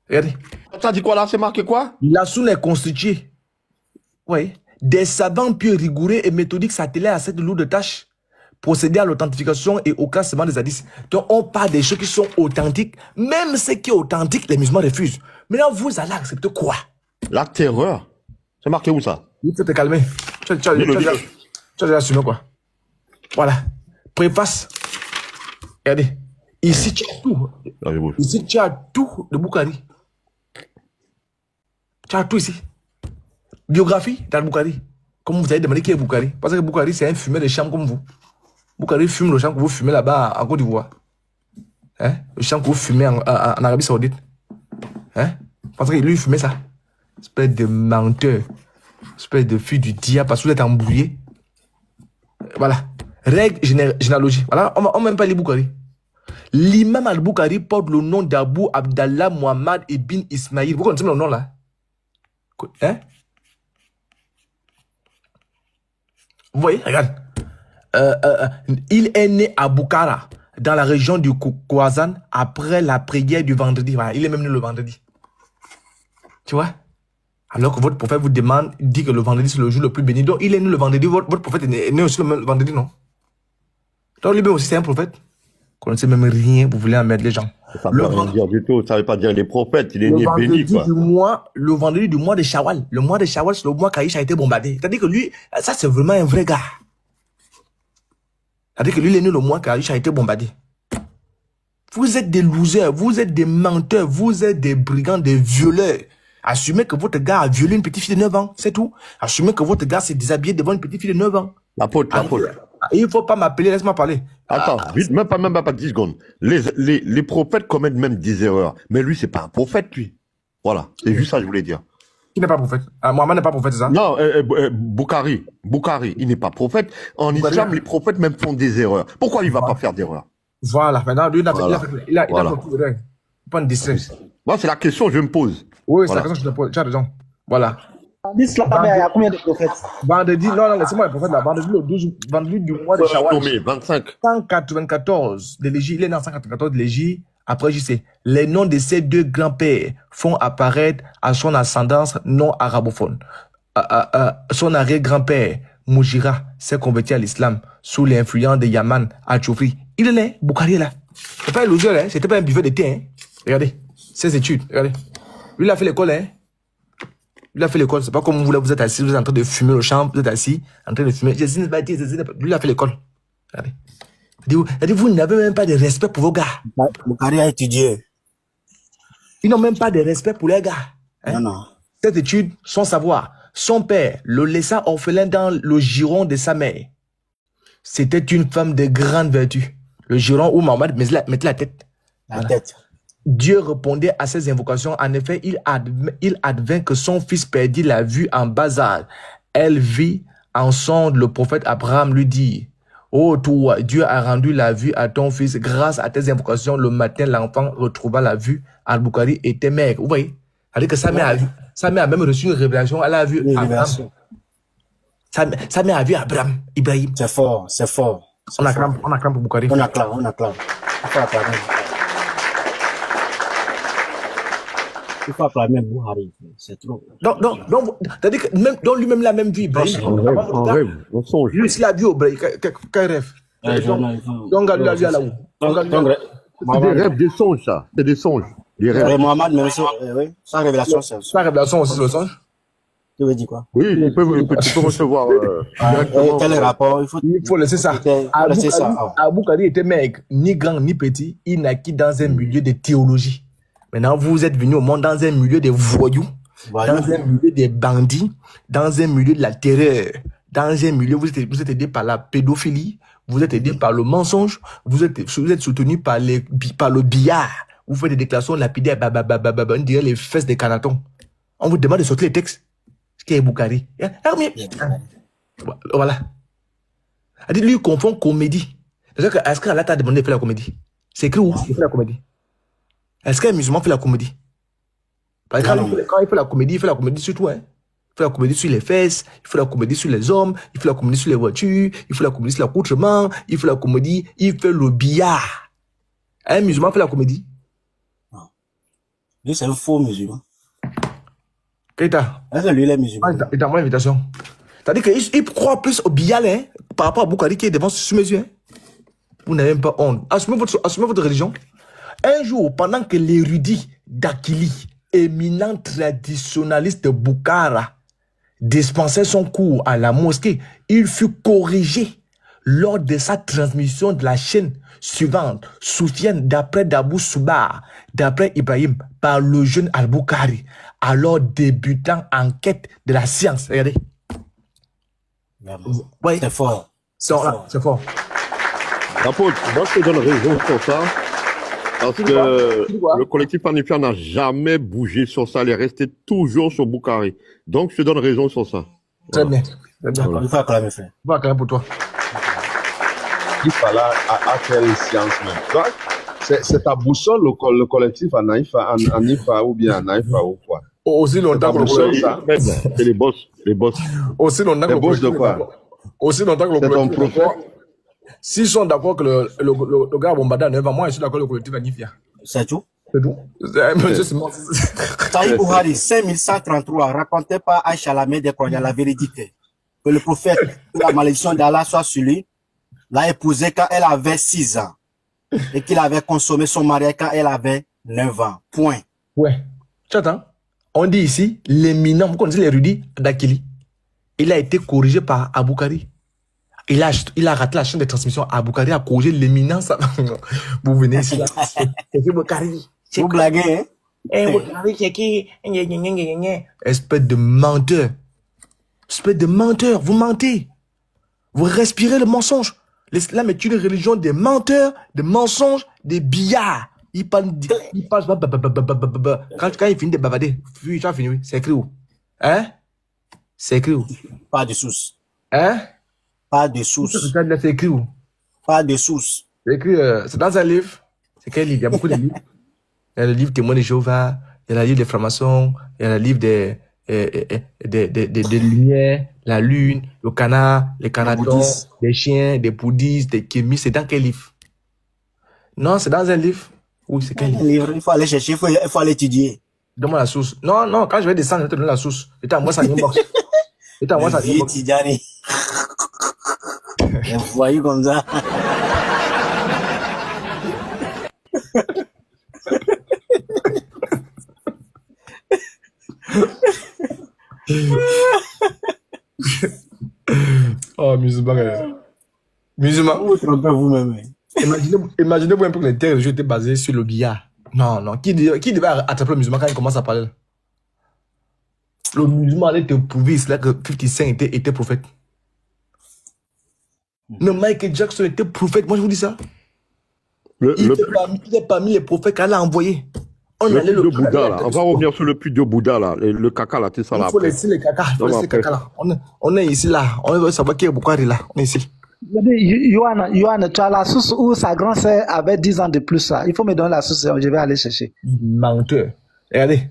Regardez. Ça dit quoi là? C'est marqué quoi? La Sunna est constituée. Oui. Des savants pieux rigoureux et méthodiques s'attelaient à cette lourde tâche. Procéder à l'authentification et au classement des hadiths. Donc, on parle des choses qui sont authentiques. Même ce qui est authentique, les musulmans refusent. Maintenant, vous allez accepter quoi? La terreur. C'est marqué où ça? Il faut te calmer. Tu as déjà assumé quoi? Voilà. Préface. Regardez. Ici, tu as tout. Ici, tu as tout de Bukhari. Tu as tout ici. Biographie d'Al-Bukhari. Comme vous avez demandé qui est Bukhari. Parce que Bukhari, c'est un fumeur de chambre comme vous. Bukhari fume le champ que vous fumez là-bas en Côte d'Ivoire. Hein? Le champ que vous fumez en Arabie Saoudite. Hein? Parce que lui, il fumait ça. Espèce de menteur. Espèce de fille du diable parce que vous êtes embrouillé. Voilà. Règle généalogie. Voilà, on même pas les Boukari. L'imam al-Bukhari porte le nom d'Abu Abdallah Muhammad ibn Ismaïl. Vous connaissez le nom là? Hein? Vous voyez? Regarde. Il est né à Bukhara, dans la région du Khorasan, après la prière du vendredi. Voilà, il est même né le vendredi. Tu vois? Alors que votre prophète vous demande, dit que le vendredi c'est le jour le plus béni. Donc il est né le vendredi, votre prophète est né aussi le vendredi, non? Donc lui-même aussi c'est un prophète. Vous ne connaissez même rien, vous voulez en mettre les gens. Ça ne veut rien dire du tout, ça ne veut pas dire les prophètes, il est né béni, quoi. Le vendredi du mois de Shawwal. Le mois de Shawwal, c'est le mois qu'Aïcha a été bombardé. C'est-à-dire que lui, ça c'est vraiment un vrai gars. C'est-à-dire que lui, il est né le mois qu'Aïcha a été bombardé. Vous êtes des losers, vous êtes des menteurs, vous êtes des brigands, des violeurs. Assumez que votre gars a violé une petite fille de 9 ans, c'est tout. Assumez que votre gars s'est déshabillé devant une petite fille de 9 ans. L'apôtre. Il ne faut pas m'appeler, laisse-moi parler. Attends, vite, même pas 10 secondes. Les prophètes commettent même des erreurs. Mais lui, c'est pas un prophète, lui. Voilà, c'est juste ça que je voulais dire. Qui n'est pas prophète? Mohamed n'est pas prophète, c'est ça? Non, Bukhari, il n'est pas prophète. En islam, les prophètes même font des erreurs. Pourquoi il ne va pas faire d'erreur? Voilà, maintenant, lui, il a fait beaucoup d'erreurs. Pas une distress. Moi, c'est la question que je me pose. Oui, c'est la question que je te pose. Tu as raison. Voilà. En islam, il y a combien de prophètes? Vendredi, non, laissez-moi les prophètes là. Vendredi du mois de Shawwal. 25. 194 de l'Égypte. Il est né en 194 de l'Égypte. Après, je sais, les noms de ses deux grands-pères font apparaître à son ascendance non arabophone. Son arrière-grand-père, Moujira, s'est converti à l'islam sous l'influence de Yaman al-Choufri. Il est né, Bukhari est là. C'est pas un loser, hein. C'était pas un buveur de thé, hein. Regardez, ses études, regardez. Lui, il a fait l'école, hein. Lui, il a fait l'école. C'est pas comme vous êtes assis, vous êtes en train de fumer au champ, vous êtes assis, en train de fumer. Lui, il a fait l'école. Regardez. Vous n'avez même pas de respect pour vos gars. Bukhari a étudié. Ils n'ont même pas de respect pour les gars. Hein? Non. Cette étude, son savoir. Son père le laissa orphelin dans le giron de sa mère. C'était une femme de grande vertu. Le giron où Mohamed mettait la tête. La tête. Dieu répondait à ses invocations. En effet, il advint que son fils perdit la vue en bas âge. Elle vit en songe le prophète Abraham lui dit: oh toi, Dieu a rendu la vue à ton fils. Grâce à tes invocations, le matin, l'enfant retrouva la vue. Al-Bukhari était maigre. Vous voyez? C'est-à-dire que sa mère a même reçu une révélation. Elle a vu Abraham. Sa mère a vu Abraham, Ibrahim. C'est fort, c'est fort. On acclame pour Bukhari. On acclame. Il faut acclamer Bukhari. C'est trop. Donc, c'est-à-dire que même, donc lui-même l'a même vu Ibrahim. En rêve, on songe. Lui, il a vu Ibrahim. Quel rêve? Donc, lui a vu à la où? C'est des rêves, des songes, ça. C'est des songes. Des rêves. Mohamed, même oui. Sans révélation, c'est sa révélation aussi, le songe. Tu veux dire quoi? Oui, tu peux recevoir directement. Quel rapport? Il faut laisser ça. Al-Bukhari était maigre, ni grand, ni petit. Il naquit dans un milieu de théologie. Maintenant, vous êtes venu au monde dans un milieu de voyous, dans un milieu de bandits, dans un milieu de la terreur, dans un milieu, vous êtes aidé par la pédophilie, vous êtes aidé par le mensonge, vous êtes soutenu par le billard. Vous faites des déclarations lapidaires, on dirait les fesses des canatons. On vous demande de sortir les textes. Ce qui est Bukhari. Voilà. Lui, il confond comédie. Est-ce qu'Allah t'a demandé de faire la comédie? C'est écrit où? Il fait la comédie. Est-ce qu'un musulman fait la comédie? Parce que quand il fait la comédie sur tout, hein. Il fait la comédie sur les fesses, il fait la comédie sur les hommes, il fait la comédie sur les voitures, il fait la comédie sur l'accoutrement, il fait la comédie, il fait le billard. Un musulman fait la comédie? Non. Lui, c'est un faux musulman. Keita. Est-ce que lui, il est musulman? Il t'a envoyé l'invitation. C'est-à-dire qu'il croit plus au billard, hein, par rapport à Bukhari qui est devant sous mes yeux, hein. Vous n'avez même pas honte. Assumez votre religion. Un jour, pendant que l'érudit d'Akili, éminent traditionnaliste de Bukhara, dispensait son cours à la mosquée, il fut corrigé lors de sa transmission de la chaîne suivante, Soufiane d'après Dabou Soubar, d'après Ibrahim, par le jeune Al-Bukhari, alors débutant en quête de la science. Regardez. Oui. C'est fort. C'est fort. L'apôtre, moi je te donne raison sur ça. Parce que le collectif Anifia n'a jamais bougé sur ça, il est resté toujours sur Boukari. Donc, je te donne raison sur ça. Très bien. D'accord, il faut acclamer, frère. On va acclamer pour toi. Il fallait à quelle science même. C'est ta boussole, le collectif Anifa ou bien Anifa ou quoi? Aussi longtemps que le collectif. C'est les boss. Aussi longtemps que les boss de quoi? Aussi longtemps que le collectif. C'est ton prophète? S'ils sont d'accord que le gars Bombada a 9 ans, moi je suis d'accord que le collectif Anifia. C'est tout? C'est tout. Taï Bouhari, 5133, raconté par Aïcha Lamé des Croyants, la véridique. Que le prophète, que la malédiction d'Allah soit sur lui, l'a épousé quand elle avait 6 ans. Et qu'il avait consommé son mariage quand elle avait 9 ans. Point. Ouais. Tu attends? On dit ici, l'éminent, vous connaissez l'érudit d'Akili. Il a été corrigé par Aboukari. Il a raté la chaîne de transmission. Aboukari a corrigé l'éminence. Vous venez ici là. C'est qui Aboukari? Vous blaguez, hein? Aboukari, c'est qui? Espèce de menteur. Espèce de menteur. Vous mentez. Vous respirez le mensonge. L'islam est une religion des menteurs, des mensonges, des billards. Il parle. Quand il finit de bavader, tu as fini, c'est écrit où? Hein? C'est écrit où? Pas de source. Hein? Pas de source. C'est écrit où? Pas de source. C'est écrit, c'est dans un livre. C'est quel livre? Il y a beaucoup de livres. Il y a le livre Témoins de Jéhovah, il y a le livre des francs-maçons, il y a le livre des lumières, la lune, le canard, les canatons, des chiens, des bouddhistes, des kémis. C'est dans quel livre? Non, c'est dans un livre. Oui, c'est quel livre? Il faut aller chercher, il faut aller étudier. Donne-moi la source. Non, quand je vais descendre, je vais te donner la source. Et moi, ça inbox. Et moi, ça inbox. Tidjani. Un voyou comme ça. Oh, musulman. Musulman. Vous vous trompez vous-même. Imaginez-vous un peu que les terres étaient basées sur le billard. Non. Qui devait attraper le musulman quand il commence à parler là? Le musulman allait te prouver là que 50 Cent était prophète. Non, Michael Jackson était prophète. Moi, je vous dis ça. Il est parmi les prophètes qu'Allah a envoyé. On va revenir sur le puits de Bouddha, là. Le caca, là, tu sais ça, là. Il faut laisser les caca. On est ici, là. On veut savoir qui est Boukari, là. On est ici. Yohan, tu as la source où sa grand-sœur avait 10 ans de plus, là. Il faut me donner la source, je vais aller chercher. Menteur. Regardez.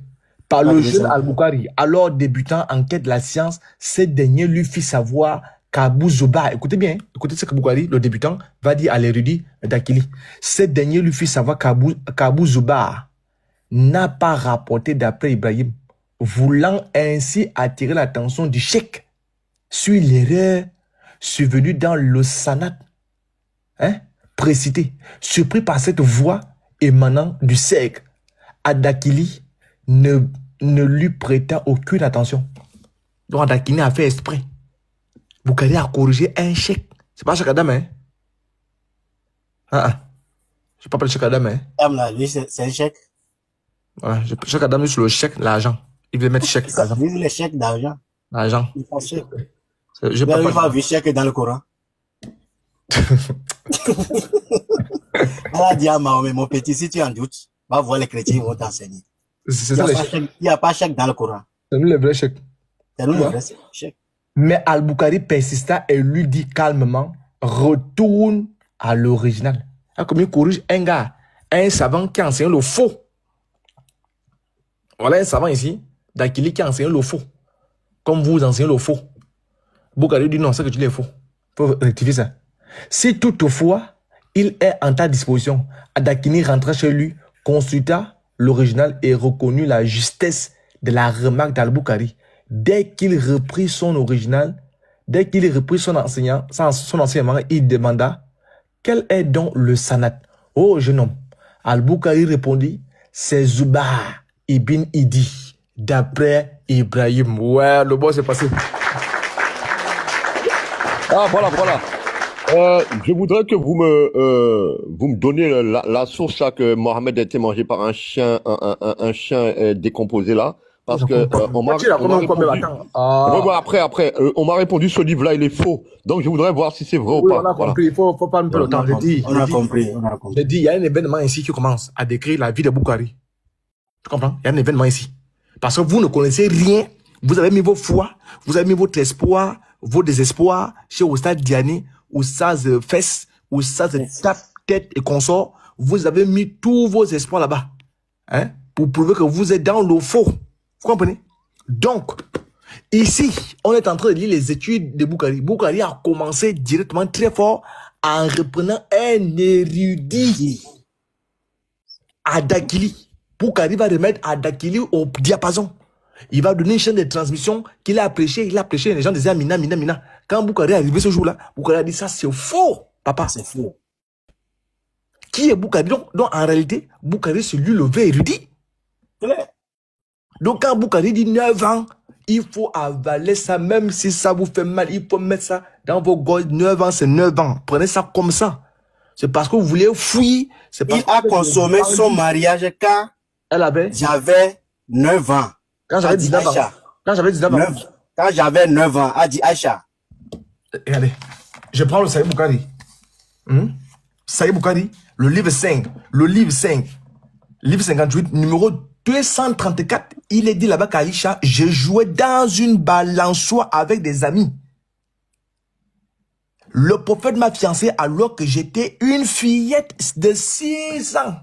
Par le jeune Al-Boukari, alors débutant en quête de la science, ce dernier lui fit savoir qu'Abou Zubar, écoutez bien, écoutez ce que Boukari, le débutant, va dire à l'érudit d'Akili. Ce dernier lui fit savoir qu'Abou Zubar n'a pas rapporté d'après Ibrahim, voulant ainsi attirer l'attention du cheikh sur l'erreur survenue dans le sanat précité. Surpris par cette voix émanant du cheikh, Adakili ne lui prêta aucune attention. Donc Adakili a fait exprès. Boukari a corrigé un cheikh. C'est pas Cheikh Adam, hein? Je ne pas parler de Cheikh Adam, hein? C'est un chèque. Voilà, Cheikh Adam, sur le chèque, l'argent. Il veut mettre chèque. Lui, le chèque d'argent. L'argent. Il faut chèque. Je ne pas vu chèque dans le Coran. On a dit à Mahomet, mon petit, si tu en doutes, va voir les chrétiens, ils vont t'enseigner. Il n'y a pas chèque dans le Coran. C'est nous le vrai chèque. C'est nous le vrai chèque. Mais Al-Boukari persista et lui dit calmement, retourne à l'original. Comme il corrige un gars, un savant qui enseigne le faux. Voilà un savant ici, d'Akili qui enseigne le faux. Comme vous enseignez le faux. Boukari dit non, c'est que tu l'es faux. Il faut rectifier ça. Si toutefois, il est en ta disposition, Adakini rentra chez lui, consulta l'original et reconnut la justesse de la remarque d'Al-Boukari. Dès qu'il reprit son original, dès qu'il reprit son enseignement, il demanda quel est donc le sanat? Oh jeune homme, Al-Boukari répondit, c'est Zubar ibn Idi, d'après Ibrahim. Ouais, le boss est passé. Ah, voilà. Je voudrais que vous me donnez la source là que Mohamed a été mangé par un chien décomposé là. Parce que on m'a répondu. Après, on m'a répondu ce livre-là, il est faux. Donc je voudrais voir si c'est vrai ou pas. On a compris. Il faut pas me perdre le temps. On a compris. J'ai dit, il y a un événement ici qui commence à décrire la vie de Boukari. Tu comprends? Il y a un événement ici. Parce que vous ne connaissez rien. Vous avez mis vos foi, vous avez mis votre espoir, vos désespoirs chez Oustaz Diané, Oustaz Fess, Oustaz Tap, Tête et Consort. Vous avez mis tous vos espoirs là-bas. Hein? Pour prouver que vous êtes dans le faux. Vous comprenez? Donc, ici, on est en train de lire les études de Boukari. Boukari a commencé directement très fort en reprenant un érudit. Adakili. Boukari va remettre Adakili au diapason. Il va donner une chaîne de transmission qu'il a prêché. Il a prêché. Les gens disaient Mina. Quand Boukari est arrivé ce jour-là, Boukari a dit ça, c'est faux, papa. C'est faux. Qui est Boukari? Donc, en réalité, Boukari, c'est lui le vrai érudit. Donc, quand Boukari dit 9 ans, il faut avaler ça, même si ça vous fait mal. Il faut mettre ça dans vos gorges. 9 ans, c'est 9 ans. Prenez ça comme ça. C'est parce que vous voulez fouiller. Il a consommé son mariage quand j'avais 9 ans. Quand j'avais 19 ans. Quand j'avais 19 ans. Quand j'avais 9 ans, a dit Aïcha. Regardez. Je prends le Saïd Boukari. Saïd Boukari, le livre 5. Le livre 5. Livre 58, numéro 234. Il est dit là-bas qu'Aïcha, j'ai joué dans une balançoire avec des amis. Le prophète m'a fiancé alors que j'étais une fillette de 6 ans.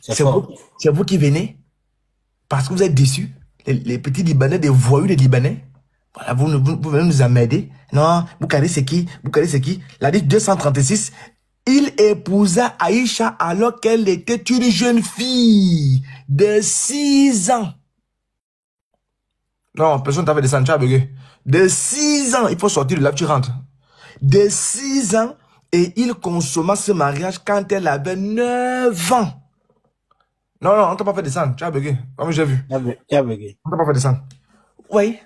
C'est vous qui venez parce que vous êtes déçus. Les petits Libanais, des voyous des Libanais. Voilà, vous venez nous emmerder. Non, Boukari c'est qui? Boukari c'est qui? La dit 236. Il épousa Aïcha alors qu'elle était une jeune fille de 6 ans. Non, personne t'avait descendu, tu as bugué. De 6 ans, il faut sortir de là, tu rentres. De 6 ans, et il consomma ce mariage quand elle avait 9 ans. Non, on t'a pas fait descendre, tu as bugué. Comme j'ai vu. Tu as bugué. On t'a pas fait descendre. Oui.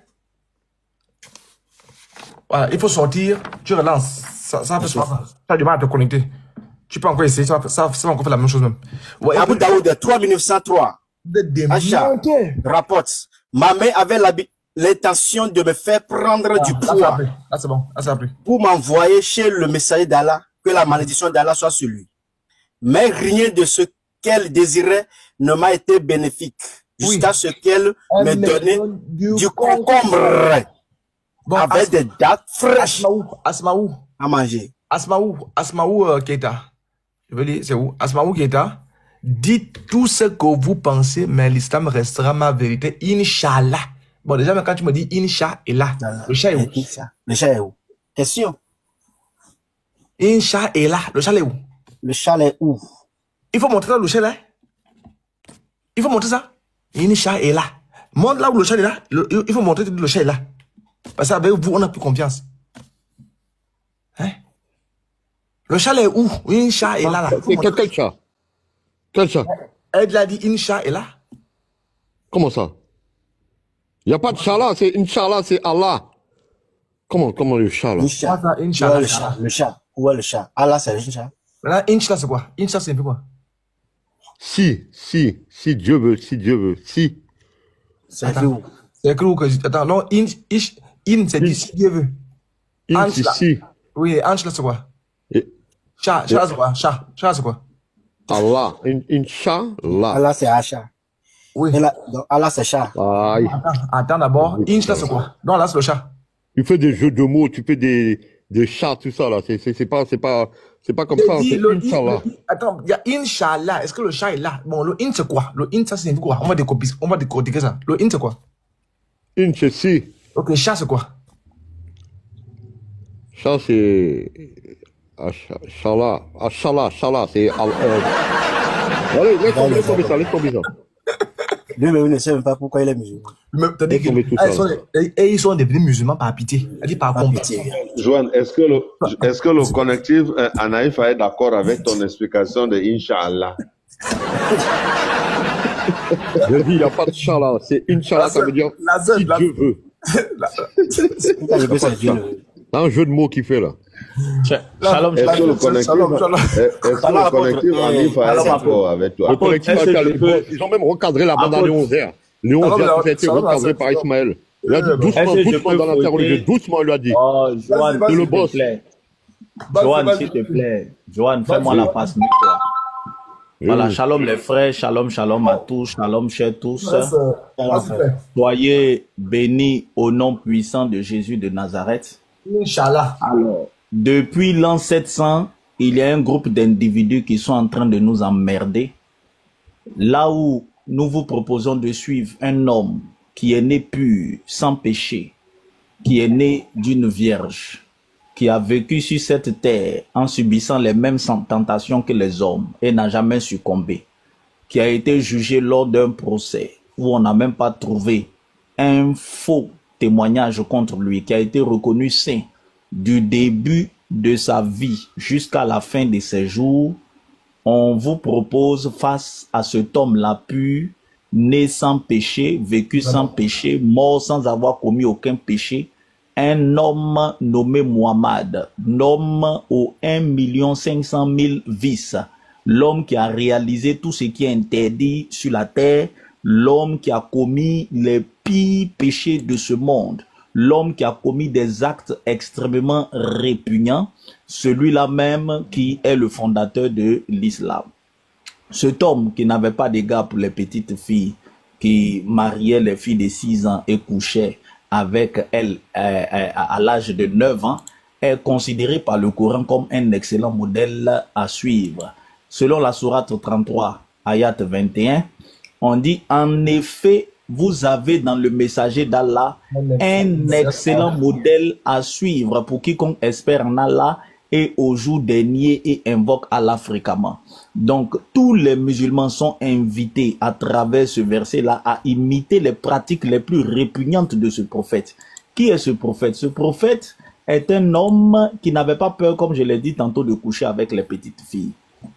Voilà, il faut sortir, tu relances. Ça fait ça. Tu as du mal à te connecter. Tu peux encore essayer, ça va encore faire la même chose même. Ouais, Abu Daoud, 3903. Acha rapporte. Ma mère avait l'intention de me faire prendre du poids. Ah, c'est bon. Ah, ça a pris. Pour m'envoyer chez le messager d'Allah, que la malédiction d'Allah soit sur lui. Mais rien de ce qu'elle désirait ne m'a été bénéfique. Jusqu'à ce qu'elle me donnait du concombre. Bon, avec des dates fraîches. Asmaou. À manger. Asmaou Keita. Je veux dire, c'est où? Asmaou Keita. Dites tout ce que vous pensez, mais l'islam restera ma vérité. Inch'Allah. Bon, déjà, quand tu me dis Inch'Allah, le chat est où? Le chat est où? Question. Inch'Allah, le chat est où? Le chat est où? Il faut montrer là le chat là. Il faut montrer ça. Inch'Allah. Montre là où le chat est là. Il faut montrer que le chat est là. Parce qu'avec vous, on n'a plus confiance. Hein? Le chat est où? Inch'Allah. Quel chat? Quel chat? Elle a dit Inch'Allah. Comment ça? Il n'y a pas de chat là, c'est Inch'Allah, c'est Allah. Comment le chat là? Le chat. Où est le chat? Allah, c'est le chat. Là, Inch'Allah, c'est quoi? Inch'Allah, c'est quoi? Si Dieu veut, si. C'est écrit où? C'est écrit où que... Attends, non, In, c'est dit si Dieu veut. In, si. Oui, Inch'Allah, c'est quoi? Chat, c'est quoi? Chat, c'est quoi? Allah, Inch'Allah. Allah, c'est Acha. Oui. Allah, c'est chat. Attends d'abord. Inch'Allah, c'est quoi? Non, là, c'est le chat. Tu fais des jeux de mots, tu fais des chats, tout ça, là. C'est pas comme ça, c'est Inch'Allah. Attends, il y a Inch'Allah. Est-ce que le chat est là? Bon, le in, c'est quoi? Le in, ça signifie quoi? On va décortiquer ça. Le in, c'est quoi? In, c'est si. Ok, chat, c'est quoi? Chat, c'est... Inch'Allah, c'est... Allez, laisse tomber ça. Lui, mais il ne sait même pas pourquoi il est musulman. Ils sont devenus musulmans par pitié. Elle dit par compassion. Joanne, est-ce que le connectif Anaïf est d'accord avec ton explication de Inch'Allah? Je dis, il n'y a pas de chat là. C'est Inch'Allah, ça veut dire si Dieu veut. C'est un jeu de mots qu'il fait là. Shalom, est-ce que le collectif Anif a été d'accord avec toi? Le collectif ils ont même recadré la bande à Léon Zer. Léon Zer qui a été recadré par Ismaël. Il a dit doucement dans l'interrogé, doucement, il lui a dit. Oh, Johan, c'est le boss. Johan, s'il te plaît. Johan, fais-moi la passe, toi. Voilà, shalom les frères, shalom à tous, shalom chers tous. Soyez bénis au nom puissant de Jésus de Nazareth. Inch'Allah. Alors, depuis l'an 700, il y a un groupe d'individus qui sont en train de nous emmerder. Là où nous vous proposons de suivre un homme qui est né pur, sans péché, qui est né d'une vierge, qui a vécu sur cette terre en subissant les mêmes tentations que les hommes et n'a jamais succombé, qui a été jugé lors d'un procès où on n'a même pas trouvé un faux témoignage contre lui, qui a été reconnu saint du début de sa vie jusqu'à la fin de ses jours. On vous propose face à cet homme-là pur, né sans péché, vécu sans péché, mort sans avoir commis aucun péché, un homme nommé Muhammad, l'homme aux 1 500 000 vices, l'homme qui a réalisé tout ce qui est interdit sur la terre, l'homme qui a commis les pires péchés de ce monde, l'homme qui a commis des actes extrêmement répugnants, celui-là même qui est le fondateur de l'islam. Cet homme qui n'avait pas d'égard pour les petites filles, qui mariait les filles de 6 ans et couchait avec elle à l'âge de 9 ans, est considéré par le Coran comme un excellent modèle à suivre. Selon la sourate 33, ayat 21, on dit en effet, vous avez dans le messager d'Allah un excellent modèle à suivre pour quiconque espère en Allah et au jour dernier et invoque Allah fréquemment. Donc, tous les musulmans sont invités à travers ce verset-là à imiter les pratiques les plus répugnantes de ce prophète. Qui est ce prophète? Ce prophète est un homme qui n'avait pas peur, comme je l'ai dit tantôt, de coucher avec les petites filles.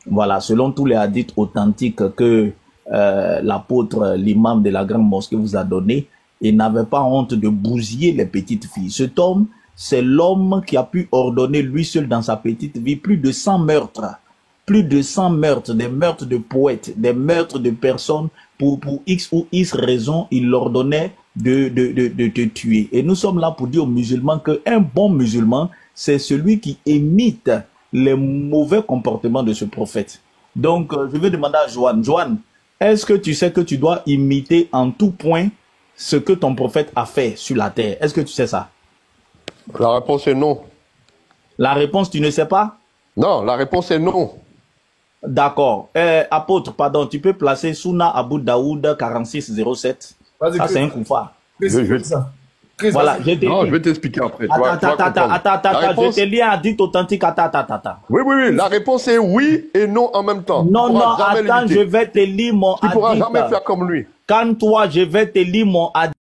Voilà, selon tous les hadiths authentiques que l'apôtre, l'imam de la grande mosquée vous a donné, il n'avait pas honte de bousiller les petites filles. Cet homme, c'est l'homme qui a pu ordonner lui seul dans sa petite vie plus de 100 meurtres. Plus de 100 meurtres, des meurtres de poètes, des meurtres de personnes, pour X ou X raison, il ordonnait de te tuer. Et nous sommes là pour dire aux musulmans qu'un bon musulman, c'est celui qui imite les mauvais comportements de ce prophète. Donc, je vais demander à Johan. Johan, est-ce que tu sais que tu dois imiter en tout point ce que ton prophète a fait sur la terre? Est-ce que tu sais ça? La réponse est non. La réponse, tu ne sais pas? Non, la réponse est non. D'accord. Apôtre, pardon, tu peux placer Sunna Abu Daoud 4607. Ça, c'est un koufa. Voilà, je vais t'expliquer après. Attends, je te lis un hadith authentique. Attends. Oui, la réponse est oui et non en même temps. Non, attends, je vais te lire mon hadith. Tu ne pourras jamais faire comme lui. Quand toi, je vais te lire mon hadith.